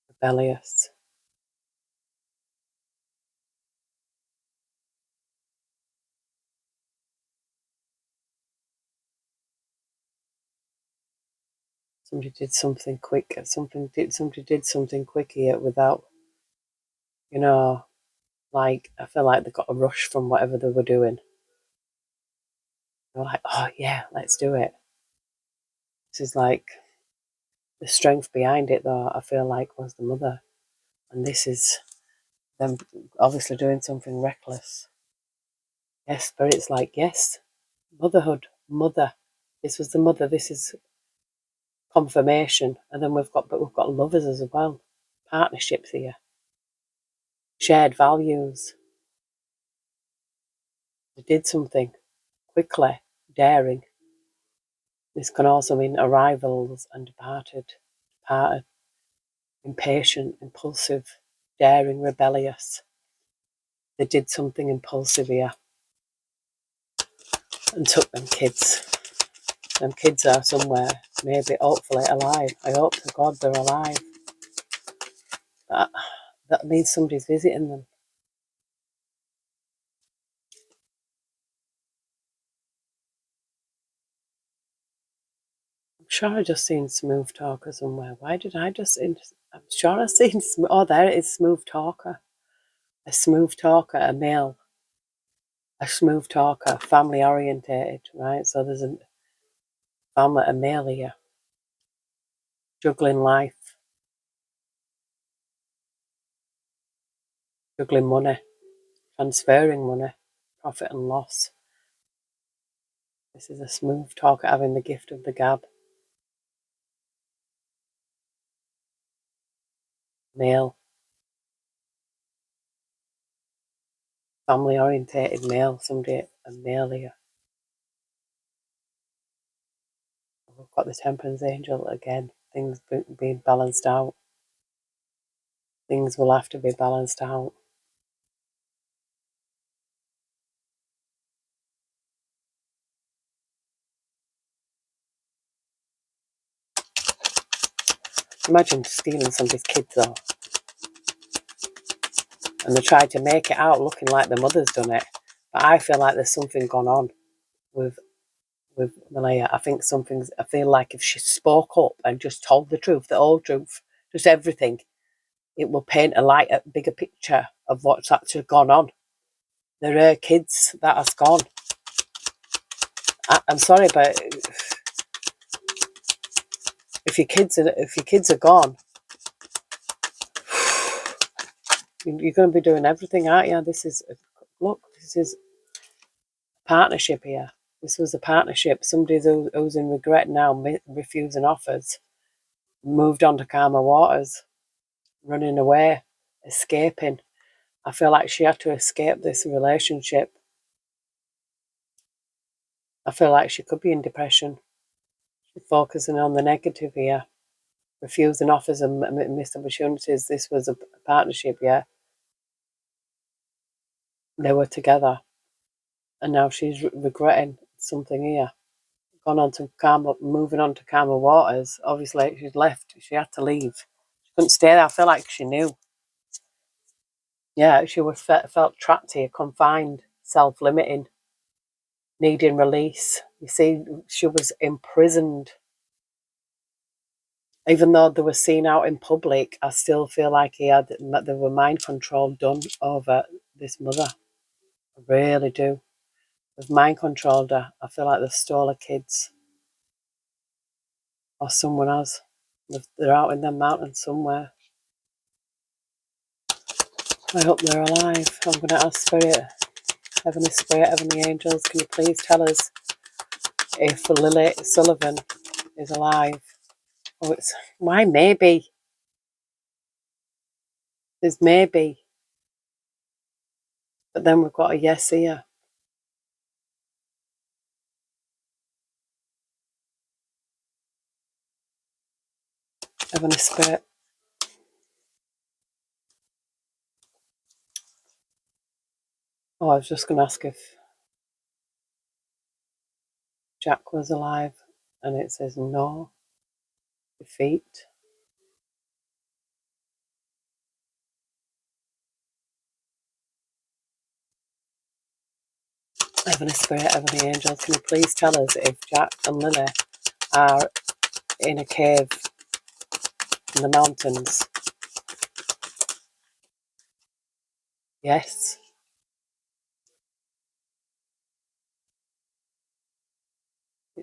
Rebellious. Somebody did something quick. Somebody did something quick here without, like, I feel like they got a rush from whatever they were doing. They were like, oh yeah, let's do it. This is like the strength behind it, though, I feel like was the mother. And this is them obviously doing something reckless. Yes, Spirit's like, yes, motherhood, mother. This was the mother, this is confirmation. And then we've got lovers as well. Partnerships here. Shared values. They did something quickly, daring. This can also mean arrivals and departed, impatient, impulsive, daring, rebellious. They did something impulsive here and took them kids. Them kids are somewhere, maybe, hopefully, alive. I hope to God they're alive. That means somebody's visiting them. I'm sure I just seen Smooth Talker somewhere. Why did I just... I'm sure I seen... Oh, there it is, Smooth Talker. A smooth talker, a male. A smooth talker, family orientated, right? So there's a family, a male here. Juggling life. Juggling money. Transferring money. Profit and loss. This is a smooth talker having the gift of the gab. Male. Family orientated male. Somebody, a male here. We've got the Temperance Angel again. Things being balanced out. Things will have to be balanced out. Imagine stealing somebody's kids though. And they tried to make it out looking like the mother's done it. But I feel like there's something gone on with Malaya. I feel like if she spoke up and just told the truth, the whole truth, just everything, it will paint a bigger picture of what's actually gone on. There are kids that has gone. I'm sorry, but if your kids are gone, you're going to be doing everything, aren't you? This is partnership here. This was a partnership. Somebody who's in regret now, refusing offers, moved on to calmer waters, running away, escaping. I feel like she had to escape this relationship. I feel like she could be in depression. She's focusing on the negative here, refusing offers and missed opportunities. This was a partnership, yeah. They were together. And now she's regretting something here. Moving on to calmer waters. Obviously, she's left. She had to leave. She couldn't stay there. I feel like she knew. Yeah, she felt trapped here, confined, self-limiting, needing release. You see, she was imprisoned. Even though they were seen out in public, I still feel like there were mind control done over this mother. I really do. They've mind controlled her. I feel like they've stole her kids. Or someone has. They're out in the mountains somewhere. I hope they're alive. I'm going to ask Spirit, Heavenly Angels, can you please tell us if Lilly Sullivan is alive? Oh, why maybe? There's maybe. But then we've got a yes here. Heavenly Spirit. Oh, I was just going to ask if Jack was alive. And it says no. Defeat. Heavenly Spirit, Heavenly Angels, can you please tell us if Jack and Lilly are in a cave in the mountains? Yes.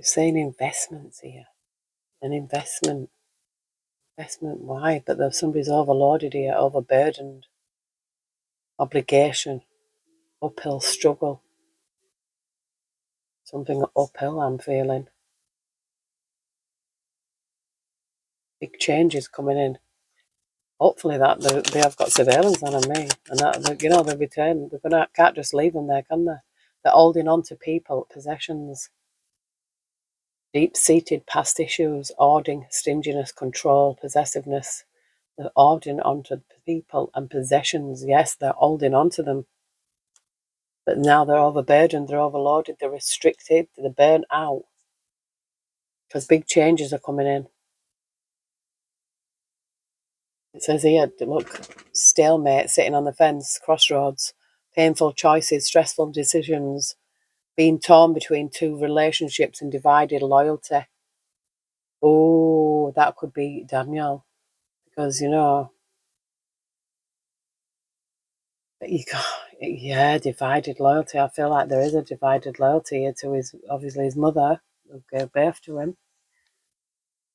It's saying investments here. An investment. Investment, why? But there's somebody's overloaded here, overburdened. Obligation. Uphill struggle. Something uphill I'm feeling. Big changes coming in. Hopefully that they have got surveillance on me, and that they'll return. Can't just leave them there, can they? They're holding on to people, possessions, deep-seated past issues, hoarding, stinginess, control, possessiveness. They're holding on to people and possessions. Yes, they're holding on to them, but now they're overburdened, they're overloaded, they're restricted, they're burnt out because big changes are coming in. It says here, look, stalemate, sitting on the fence, crossroads, painful choices, stressful decisions, being torn between two relationships and divided loyalty. Oh, that could be Daniel. Because, divided loyalty. I feel like there is a divided loyalty here to his mother, who gave birth to him.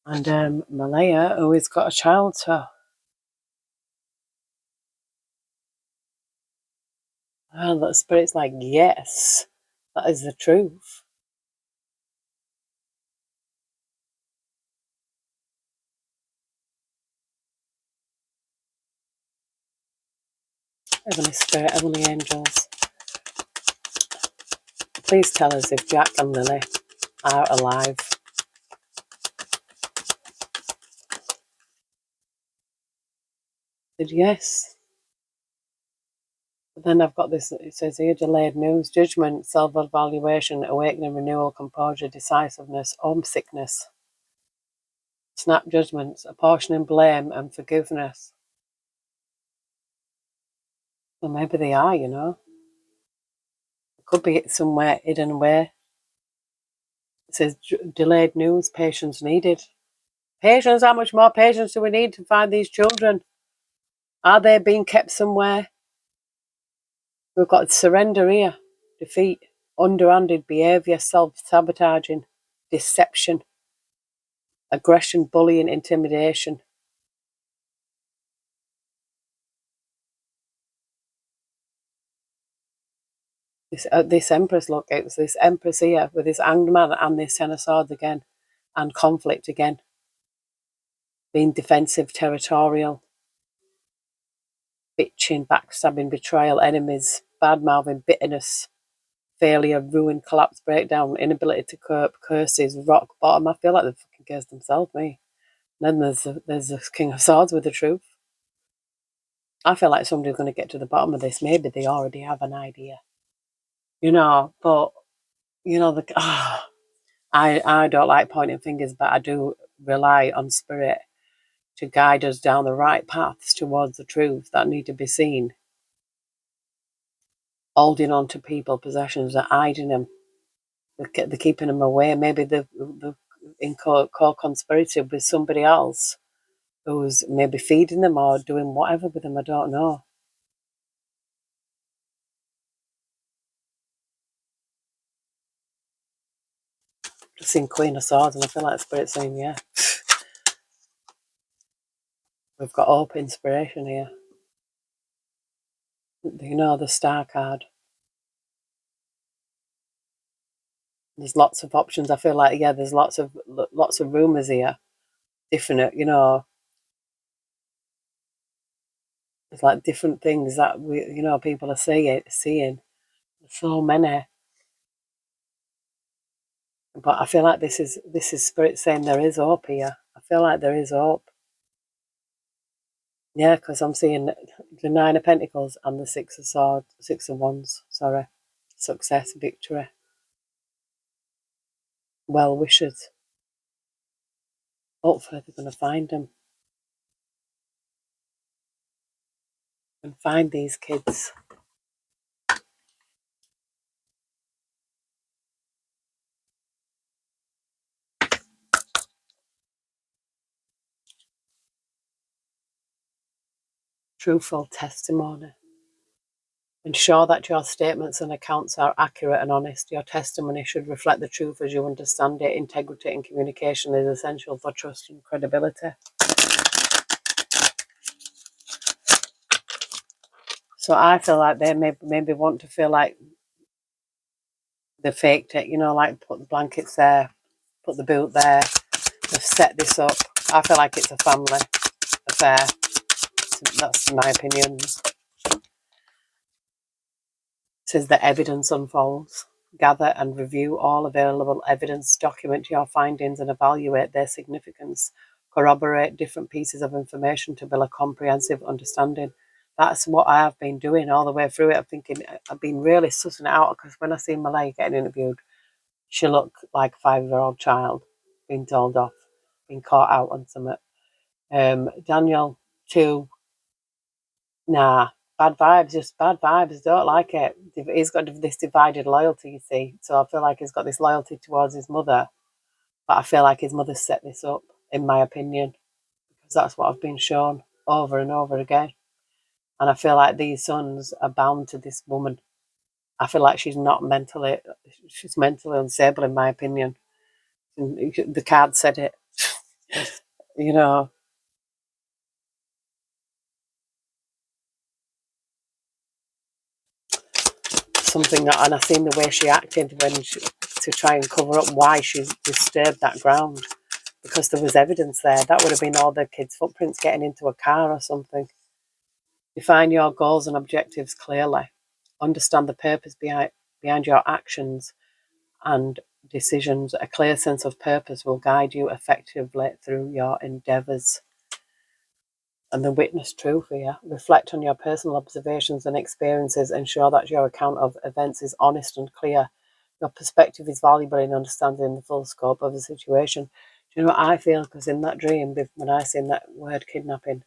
And Malaya, who has got a child to. Well, the spirit's like, yes, that is the truth. Heavenly Spirit, Heavenly Angels, please tell us if Jack and Lily are alive. Said yes. But then I've got this, it says here, delayed news, judgment, self-evaluation, awakening, renewal, composure, decisiveness, homesickness, snap judgments, apportioning blame and forgiveness. Well, maybe they are, It could be somewhere hidden away. It says delayed news, patience needed. Patience, how much more patience do we need to find these children? Are they being kept somewhere? We've got surrender here, defeat, underhanded behaviour, self-sabotaging, deception, aggression, bullying, intimidation. This Empress, look, it's this Empress here with this Hanged Man and this Ten of Swords again, and conflict again. Being defensive, territorial, bitching, backstabbing, betrayal, enemies, bad-mouthing, bitterness, failure, ruin, collapse, breakdown, inability to cope, curses, rock bottom. I feel like they've fucking cursed themselves, me. And then there's the King of Swords with the truth. I feel like somebody's going to get to the bottom of this. Maybe they already have an idea, but I don't like pointing fingers, but I do rely on spirit to guide us down the right paths towards the truth that need to be seen. Holding on to people, possessions, they're hiding them. They're keeping them away. Maybe they're in co-conspiracy with somebody else who's maybe feeding them or doing whatever with them. I don't know. Just seen Queen of Swords, and I feel like Spirit saying, yeah, we've got hope, inspiration here. The Star card. There's lots of options. I feel like, yeah, there's lots of rumours here. Different, there's like different things that people are seeing. There's so many. But I feel like this is Spirit saying there is hope here. I feel like there is hope. Yeah, because I'm seeing the Nine of Pentacles and the Six of Swords, Six of Wands. Sorry, success, victory, well wishes. Hopefully, they're going to find them and find these kids. Truthful testimony. Ensure that your statements and accounts are accurate and honest. Your testimony should reflect the truth as you understand it. Integrity in communication is essential for trust and credibility. So I feel like they maybe want to feel like they faked it, like put the blankets there, put the boot there, they've set this up. I feel like it's a family affair. That's my opinion. Says the evidence unfolds. Gather and review all available evidence, document your findings and evaluate their significance. Corroborate different pieces of information to build a comprehensive understanding. That's what I have been doing all the way through it. I'm thinking, I've been really sussing it out, because when I see Malay getting interviewed, she looked like a 5-year-old child being told off, being caught out on something. Daniel, too. Nah, bad vibes, just bad vibes. Don't like it. He's got this divided loyalty, you see. So I feel like he's got this loyalty towards his mother, but I feel like his mother set this up, in my opinion, because that's what I've been shown over and over again. And I feel like these sons are bound to this woman. I feel like she's mentally unstable, in my opinion. The card said it, you know. Something that, and I seen the way she acted to try and cover up why she disturbed that ground, because there was evidence there. That would have been all the kids' footprints getting into a car or something. Define your goals and objectives clearly. Understand the purpose behind your actions and decisions. A clear sense of purpose will guide you effectively through your endeavours. And the witness truth here. Reflect on your personal observations and experiences. Ensure that your account of events is honest and clear. Your perspective is valuable in understanding the full scope of the situation. Do you know what I feel? Because in that dream, when I seen that word kidnapping,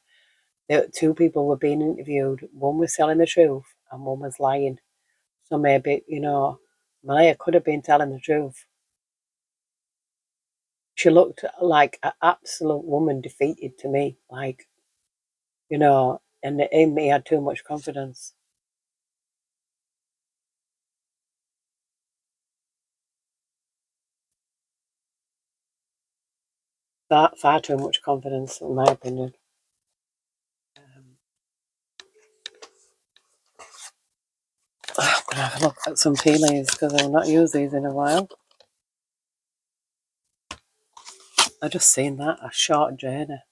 two people were being interviewed. One was telling the truth and one was lying. So maybe, Malaya could have been telling the truth. She looked like an absolute woman defeated to me. Like, and in me had too much confidence. Far too much confidence, in my opinion. I'm going to have a look at some tea leaves, because I've not used these in a while. I just seen that, a short journey.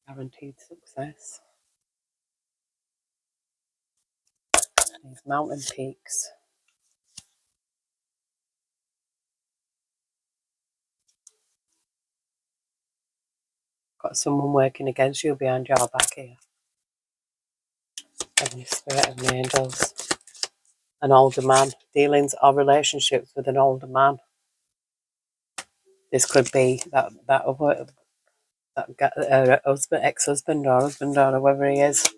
Guaranteed success. These mountain peaks. Got someone working against you behind your back here. Heavenly Spirit of the angels. An older man. Dealings or relationships with an older man. This could be that husband, ex-husband or husband or whoever he is.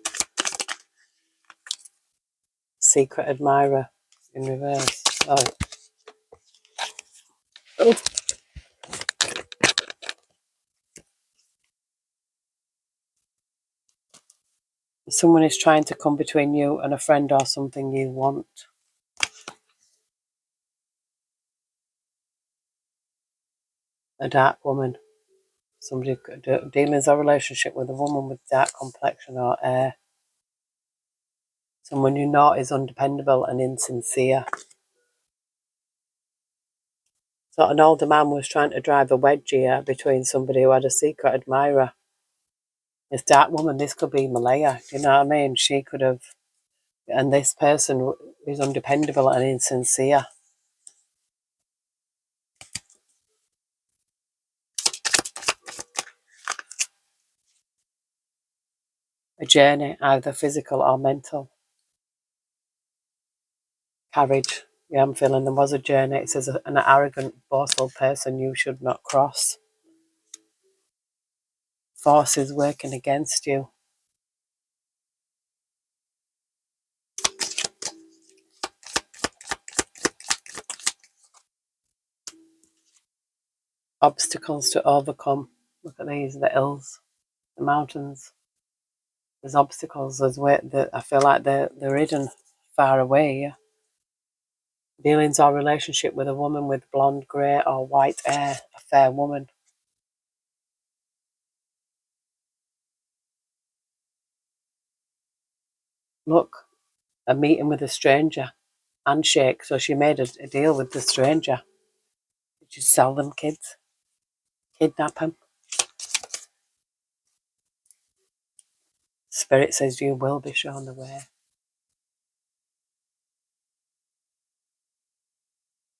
Secret admirer in reverse. Oh. Someone is trying to come between you and a friend or something you want. A dark woman. Somebody dealings or relationship with a woman with dark complexion or hair. Someone you know is undependable and insincere. So an older man was trying to drive a wedge here between somebody who had a secret admirer. This dark woman, this could be Malaya, do you know what I mean? She could have, and this person is undependable and insincere. A journey, either physical or mental. Carriage. Yeah, I'm feeling there was a journey. It says an arrogant, boastful person you should not cross. Forces working against you. obstacles to overcome. Look at these, the hills, the mountains. There's obstacles. There's way that I feel like they're hidden far away. Yeah? Dealings or relationship with a woman with blonde, grey, or white hair, a fair woman. Look, a meeting with a stranger, handshake. So she made a deal with the stranger. Did you sell them kids? Kidnap them? Spirit says you will be shown the way.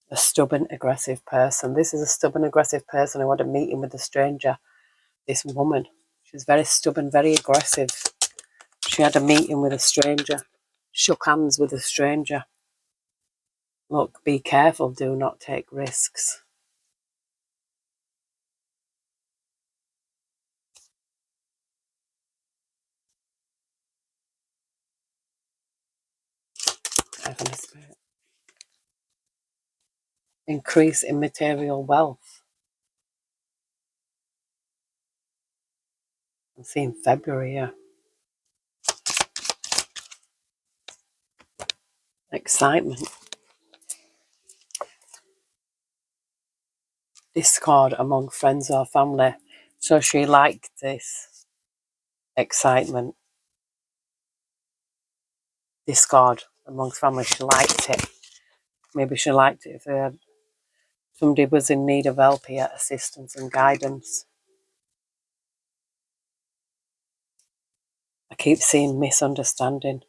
A stubborn, aggressive person. This is a stubborn, aggressive person who had a meeting with a stranger. This woman, she's very stubborn, very aggressive. She had a meeting with a stranger, shook hands with a stranger. Look, be careful, do not take risks. Heavenly Spirit. Increase in material wealth. I'm seeing February here. Excitement. Discord among friends or family. So she liked this excitement. Discord amongst family. She liked it. Maybe she liked it if somebody was in need of help here, assistance and guidance. I keep seeing misunderstanding.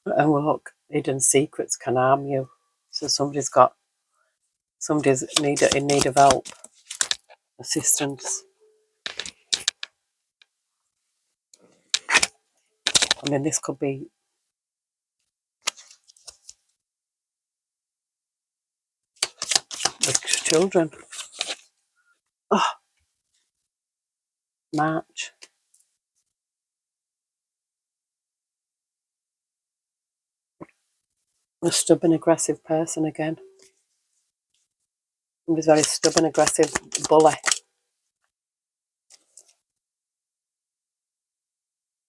And look, hidden secrets can harm you. So somebody's in need of help, assistance. I mean, this could be with children. Oh, March. A stubborn, aggressive person again. Somebody's very stubborn, aggressive, bully.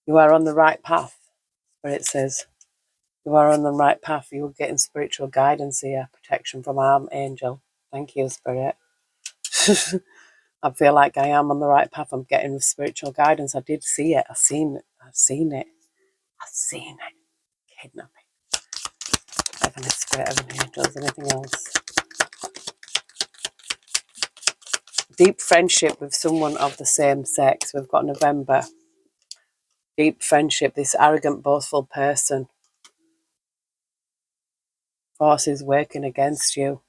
You are on the right path, where it says, you are on the right path. You are getting spiritual guidance here, protection from Archangel. Thank you, Spirit. I feel like I am on the right path. I'm getting spiritual guidance. I did see it. I've seen it. I've seen it. Kidnapping. Heavenly Spirit, Heavenly Angels, anything else? Deep friendship with someone of the same sex. We've got November. Deep friendship. This arrogant, boastful person. Forces working against you.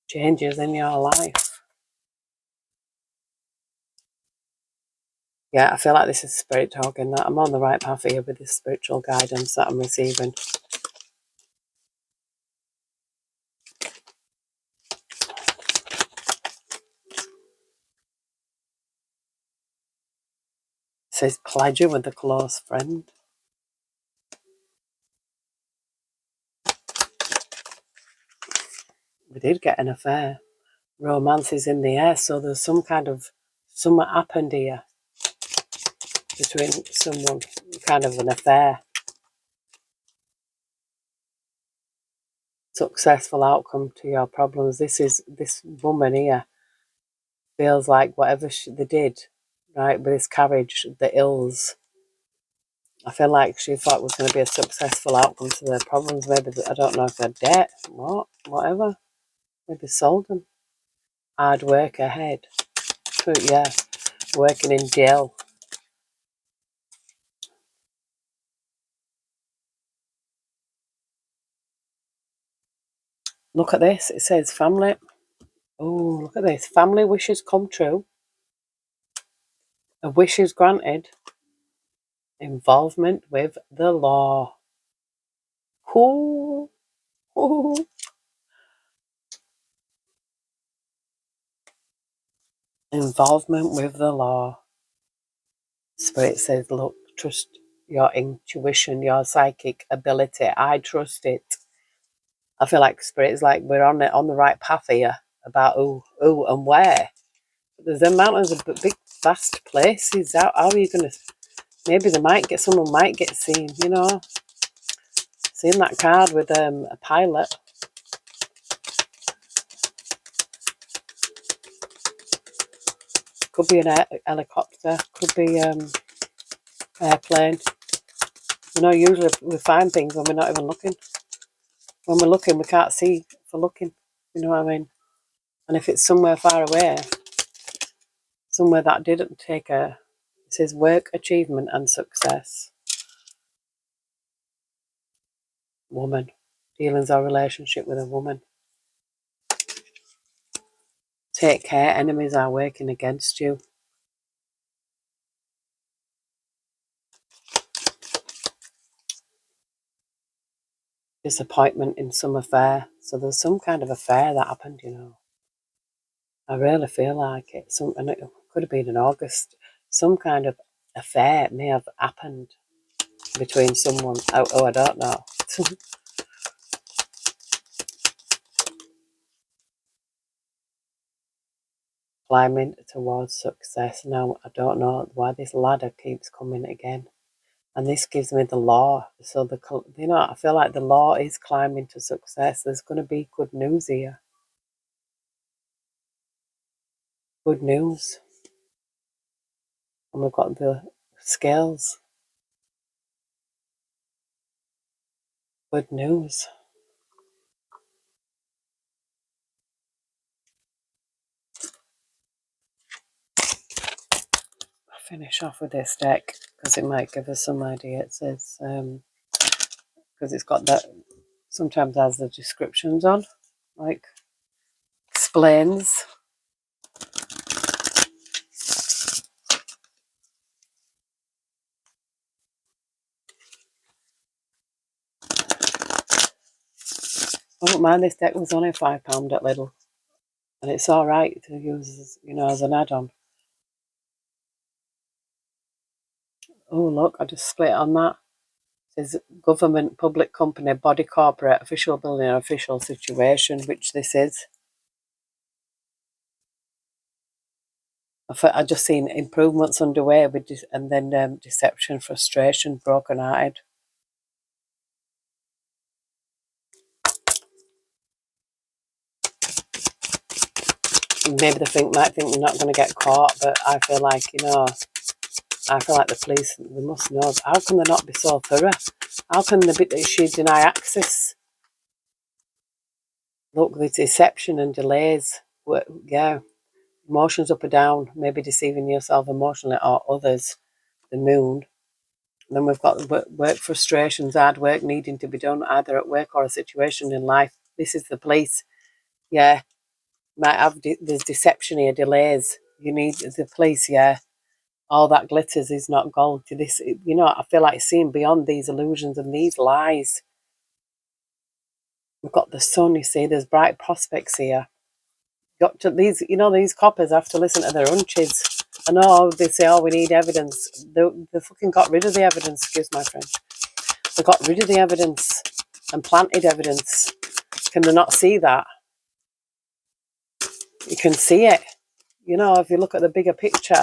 Changes in your life. Yeah, I feel like this is Spirit talking, that I'm on the right path here with this spiritual guidance that I'm receiving. It says pleasure with a close friend. We did get an affair. Romance is in the air, so there's something happened here between someone, kind of an affair. Successful outcome to your problems. This woman here feels like whatever they did, right, with this carriage, the ills, I feel like she thought it was going to be a successful outcome to their problems. Maybe, I don't know if they're debt, whatever. Maybe sold them. Hard work ahead. But yeah, working in jail. Look at this. It says family. Oh, look at this. Family wishes come true. A wish is granted. Involvement with the law. Ooh, ooh. Involvement with the law. Spirit says, look, trust. your intuition, your psychic ability. I trust it. I feel like spirit is like we're on the right path here about who and where. There's the mountains of big vast places. How are you gonna? Maybe someone might get seen. You know, seeing that card with a pilot. Could be an helicopter. Could be airplane. You know, usually we find things when we're not even looking. When we're looking, we can't see for looking. You know what I mean? And if it's somewhere far away, somewhere that didn't take it says work, achievement and success. Woman. Dealings or relationship with a woman. Take care, enemies are working against you. Disappointment in some affair. So there's some kind of affair that happened, you know. I really feel like it. And it could have been in August. Some kind of affair may have happened between someone. I don't know. Climbing towards success. Now, I don't know why this ladder keeps coming again. And this gives me the law. So, I feel like the law is climbing to success. There's going to be good news here. Good news. And we've got the scales. Good news. I'll finish off with this deck because it might give us some idea. It says, because it's got that, sometimes has the descriptions on, like explains. I don't mind, this deck was only £5 at Lidl. And it's all right to use, as an add-on. Oh, look, I just split on that. It says government, public company, body corporate, official building, official situation, which this is. I just seen improvements underway with and then deception, frustration, broken-hearted. Maybe might think they're not going to get caught, but I feel like, the police, they must know. How can they not be so thorough? How can she deny access? Look, there's deception and delays. Yeah, emotions up or down, maybe deceiving yourself emotionally or others, the moon. And then we've got work frustrations, hard work needing to be done either at work or a situation in life. This is the police. Yeah, might have there's deception here, delays. You need the police. Yeah, all that glitters is not gold. To this, I feel like seeing beyond these illusions and these lies. We've got the sun. You see, there's bright prospects here. Got to these coppers have to listen to their hunches. I know they say, oh, we need evidence. They fucking got rid of the evidence, excuse my French. They got rid of the evidence and planted evidence. Can they not see that? You can see it. If you look at the bigger picture.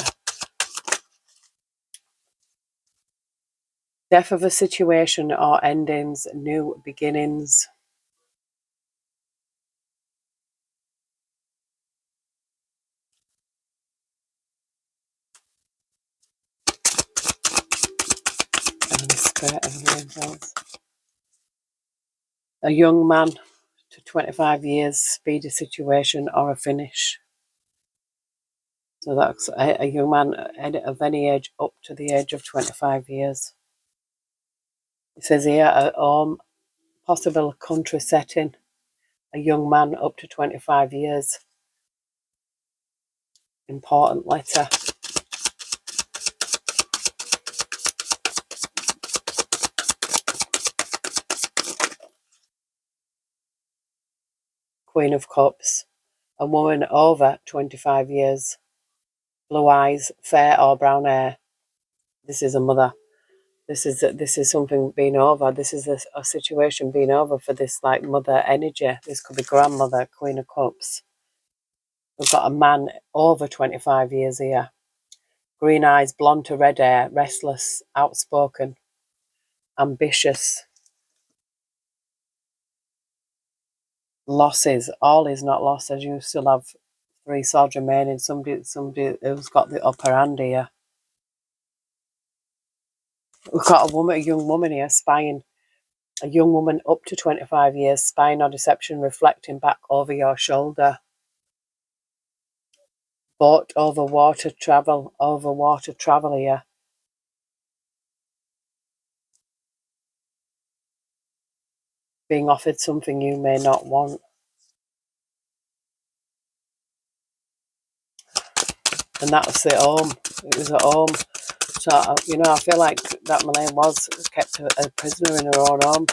Death of a situation or endings, new beginnings. And the spirit of the angels. A young man to 25 years, speedy situation or a finish. So that's a young man of any age up to the age of 25 years. It says here, a home, possible country setting, a young man up to 25 years. Important letter. Queen of Cups, a woman over 25 years. Blue eyes, fair or brown hair. This is a mother. This is something being over. This is a situation being over for this like mother energy. This could be grandmother, Queen of Cups. We've got a man over 25 years here. Green eyes, blonde to red hair, restless, outspoken, ambitious. Losses. All is not lost, as you still have 3 swords remaining. Somebody who's got the upper hand here. We've got a young woman here spying. A young woman up to 25 years, spying or deception, reflecting back over your shoulder. Boat over water travel here. Being offered something you may not want. And that's at home. It was at home. So, I feel like that Malayan was kept a prisoner in her own home.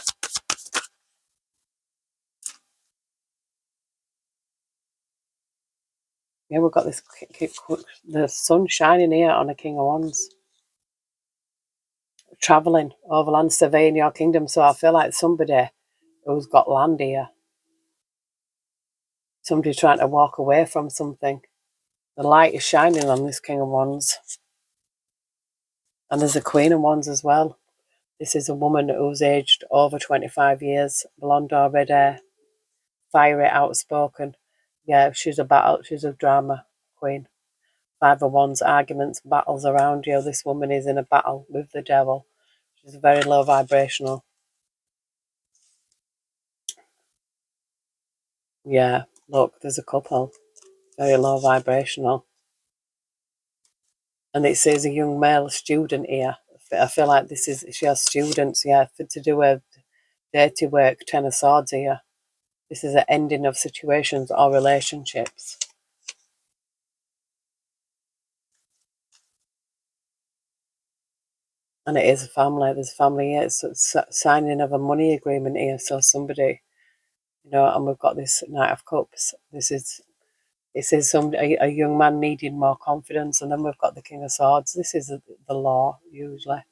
Yeah, we've got this, the sun shining here on a King of Wands. Travelling overland, surveying your kingdom. So I feel like somebody who's got land here. Somebody trying to walk away from something. The light is shining on this King of Wands. And there's a Queen of Wands as well. This is a woman who's aged over 25 years, blonde or red hair, fiery, outspoken. Yeah, she's a drama queen. 5 of Wands, arguments, battles around you. This woman is in a battle with the devil. She's very low vibrational. Yeah, look, there's a couple. Very low vibrational. And it says a young male student here. I feel like she has students, yeah, to do her dirty work, 10 of Swords here. This is an ending of situations or relationships. And it is a family. There's family here. It's signing of a money agreement here. So somebody, and we've got this Knight of Cups. It says a young man needing more confidence. And then we've got the King of Swords. This is the law, usually.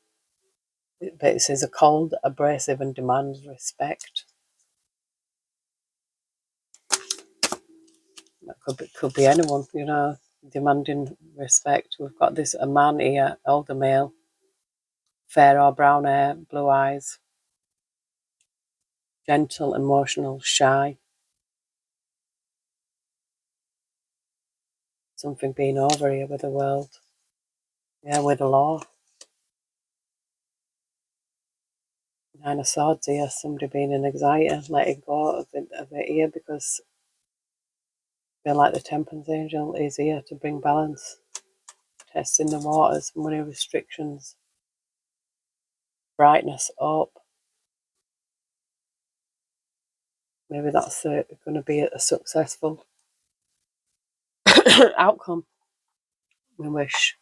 But it says a cold, abrasive, and demands respect. That could be anyone, demanding respect. We've got a man here, older male, fair or brown hair, blue eyes, gentle, emotional, shy. Something being over here with the world. Yeah, with the law. 9 of Swords here, somebody being in anxiety, letting go of it here because I feel like the Temperance Angel is here to bring balance. Testing the waters, money restrictions, brightness, hope. Maybe that's going to be a successful outcome. We wish.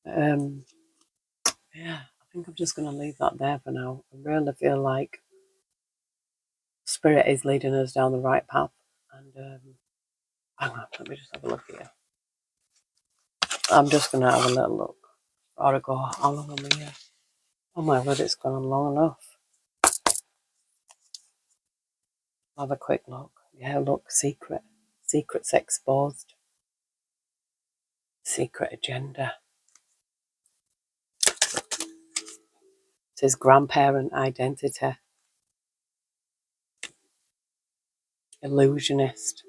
Yeah, I think I'm just going to leave that there for now. I really feel like Spirit is leading us down the right path. And hang on, let me just have a look here. I'm just going to have a little look. Or I go, how long am I here? Oh my word, it's gone on long enough. I'll have a quick look. Yeah, look, secret. Secrets exposed. Secret agenda. It says grandparent identity. Illusionist.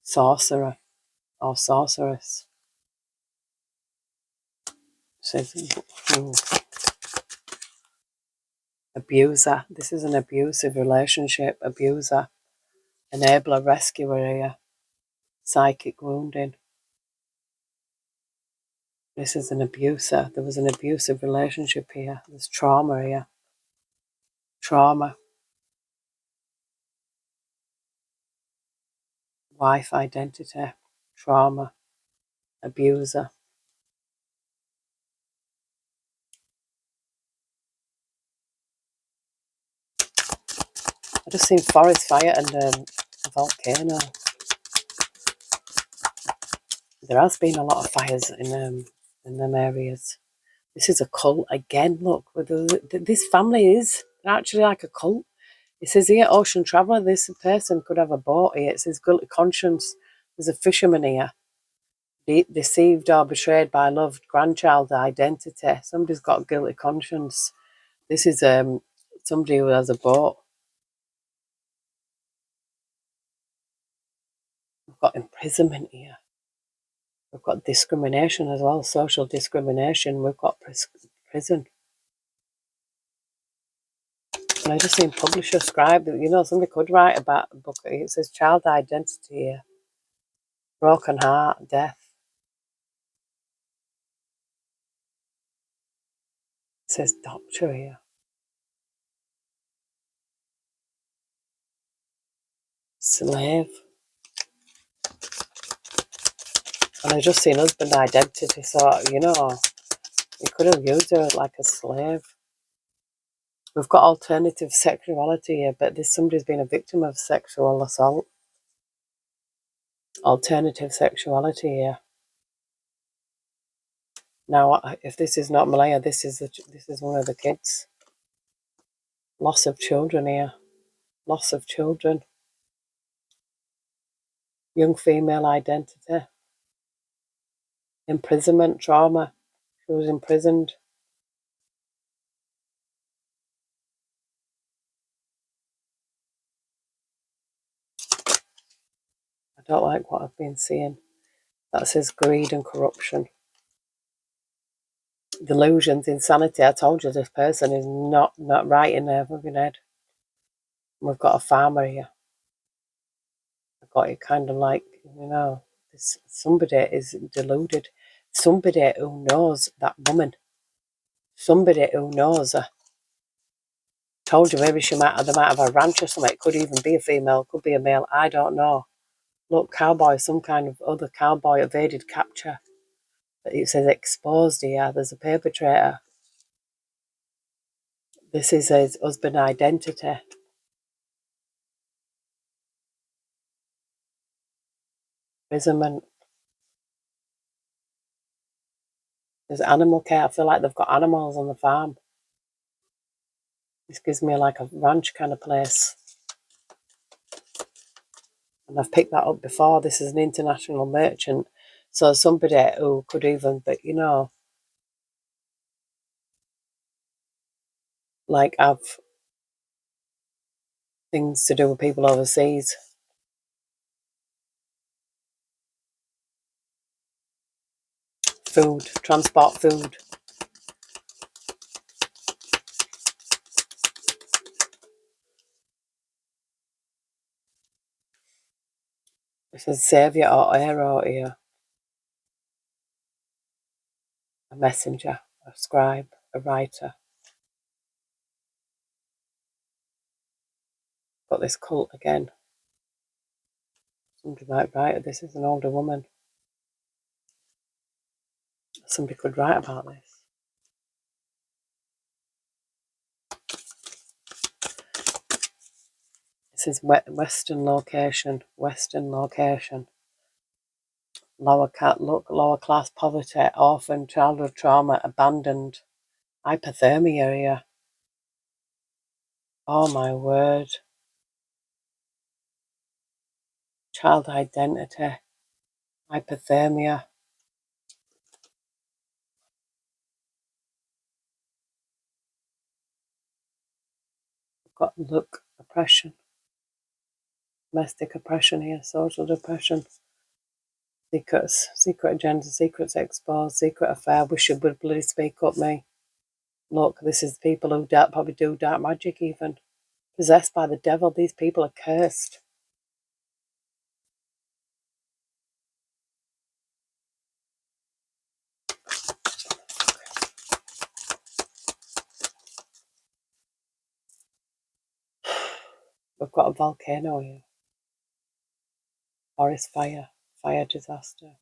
Sorcerer or sorceress. It says abuser. This is an abusive relationship. Abuser. Enabler, rescuer here. Psychic wounding. This is an abuser. There was an abusive relationship here. There's trauma here. Trauma. Wife identity. Trauma. Abuser. I just seen forest fire and a volcano. There has been a lot of fires in in them areas. This is a cult again. Look, this family is actually like a cult. It says here, ocean traveller. This person could have a boat here. It says guilty conscience. There's a fisherman here. Deceived or betrayed by loved grandchild identity. Somebody's got a guilty conscience. This is somebody who has a boat. We've got imprisonment here. We've got discrimination as well, social discrimination. We've got prison. And I just seen publisher scribe that, somebody could write about a book. It says child identity here. Broken heart, death. It says doctor here. Slave. And I just seen husband identity, so, you could have used her like a slave. We've got alternative sexuality here, but somebody's been a victim of sexual assault. Alternative sexuality here. Now, if this is not Malaya, this is one of the kids. Loss of children here. Loss of children. Young female identity. Imprisonment, trauma. She was imprisoned. I don't like what I've been seeing. That says greed and corruption. Delusions, insanity. I told you this person is not right in their fucking head. We've got a farmer here. I've got it kind of like, somebody is deluded. Somebody who knows that woman. Somebody who knows her. Told you maybe they might have a ranch or something. It could even be a female, could be a male. I don't know. Look, cowboy, some kind of other cowboy evaded capture. It says exposed here. There's a perpetrator. This is his husband identity. Imprisonment. There's animal care. I feel like they've got animals on the farm. This gives me like a ranch kind of place. And I've picked that up before. This is an international merchant. So somebody who could even, like have things to do with people overseas. Food, transport food. It says saviour or hero here. A messenger, a scribe, a writer. Got this cult again. Somebody might write, this is an older woman. Somebody could write about this. This is Western location. Lower class poverty, orphan, childhood trauma, abandoned, hypothermia here. Oh my word. Child identity, hypothermia. Look, oppression. Domestic oppression here, social depression. Secret agenda, secrets exposed, secret affair. Wish you would bloody speak up, me. Look, this is people who probably do dark magic even. Possessed by the devil. These people are cursed. We've got a volcano here. Forest fire disaster.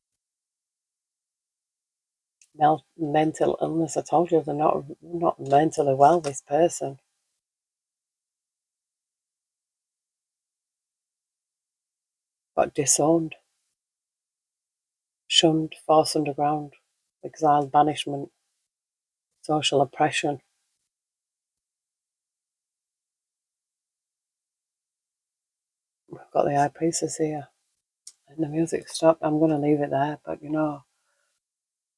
Mental illness. I told you they're not mentally well, this person. Got disowned. Shunned, forced underground. exile, banishment, social oppression. We've got the High Priestess here. And the music stopped. I'm going to leave it there, but you know,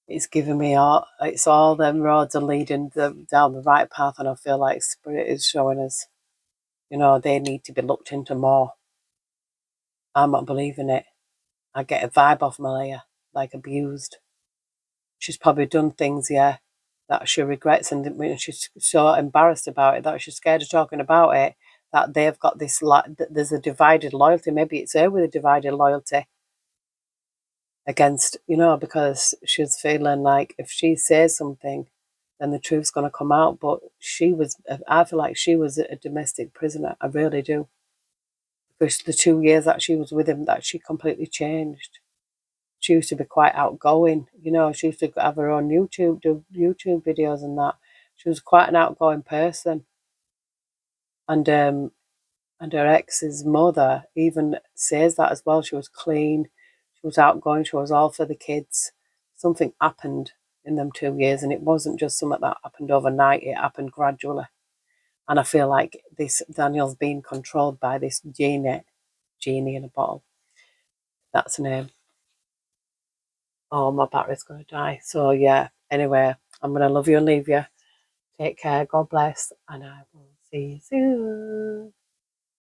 it's giving me all, it's all them roads are leading them down the right path, and I feel like Spirit is showing us, you know, they need to be looked into more. I'm not believing it. I get a vibe off Malaya, like abused. She's probably done things, yeah, that she regrets, and she's so embarrassed about it that she's scared of talking about it, that they've got this, like, there's a divided loyalty. Maybe it's her with a divided loyalty against, you know, because she's feeling like if she says something, then the truth's going to come out. But I feel like she was a domestic prisoner. I really do. Because the 2 years that she was with him, that she completely changed. She used to be quite outgoing, you know, she used to have her own YouTube, do YouTube videos and that. She was quite an outgoing person. And her ex's mother even says that as well. She was clean, she was outgoing, she was all for the kids. Something happened in them 2 years, and it wasn't just something that happened overnight, it happened gradually. And I feel like this Daniel's being controlled by this genie in a bottle. That's the name. Oh, my battery's going to die. So, yeah, anyway, I'm going to love you and leave you. Take care. God bless. And I will see you soon.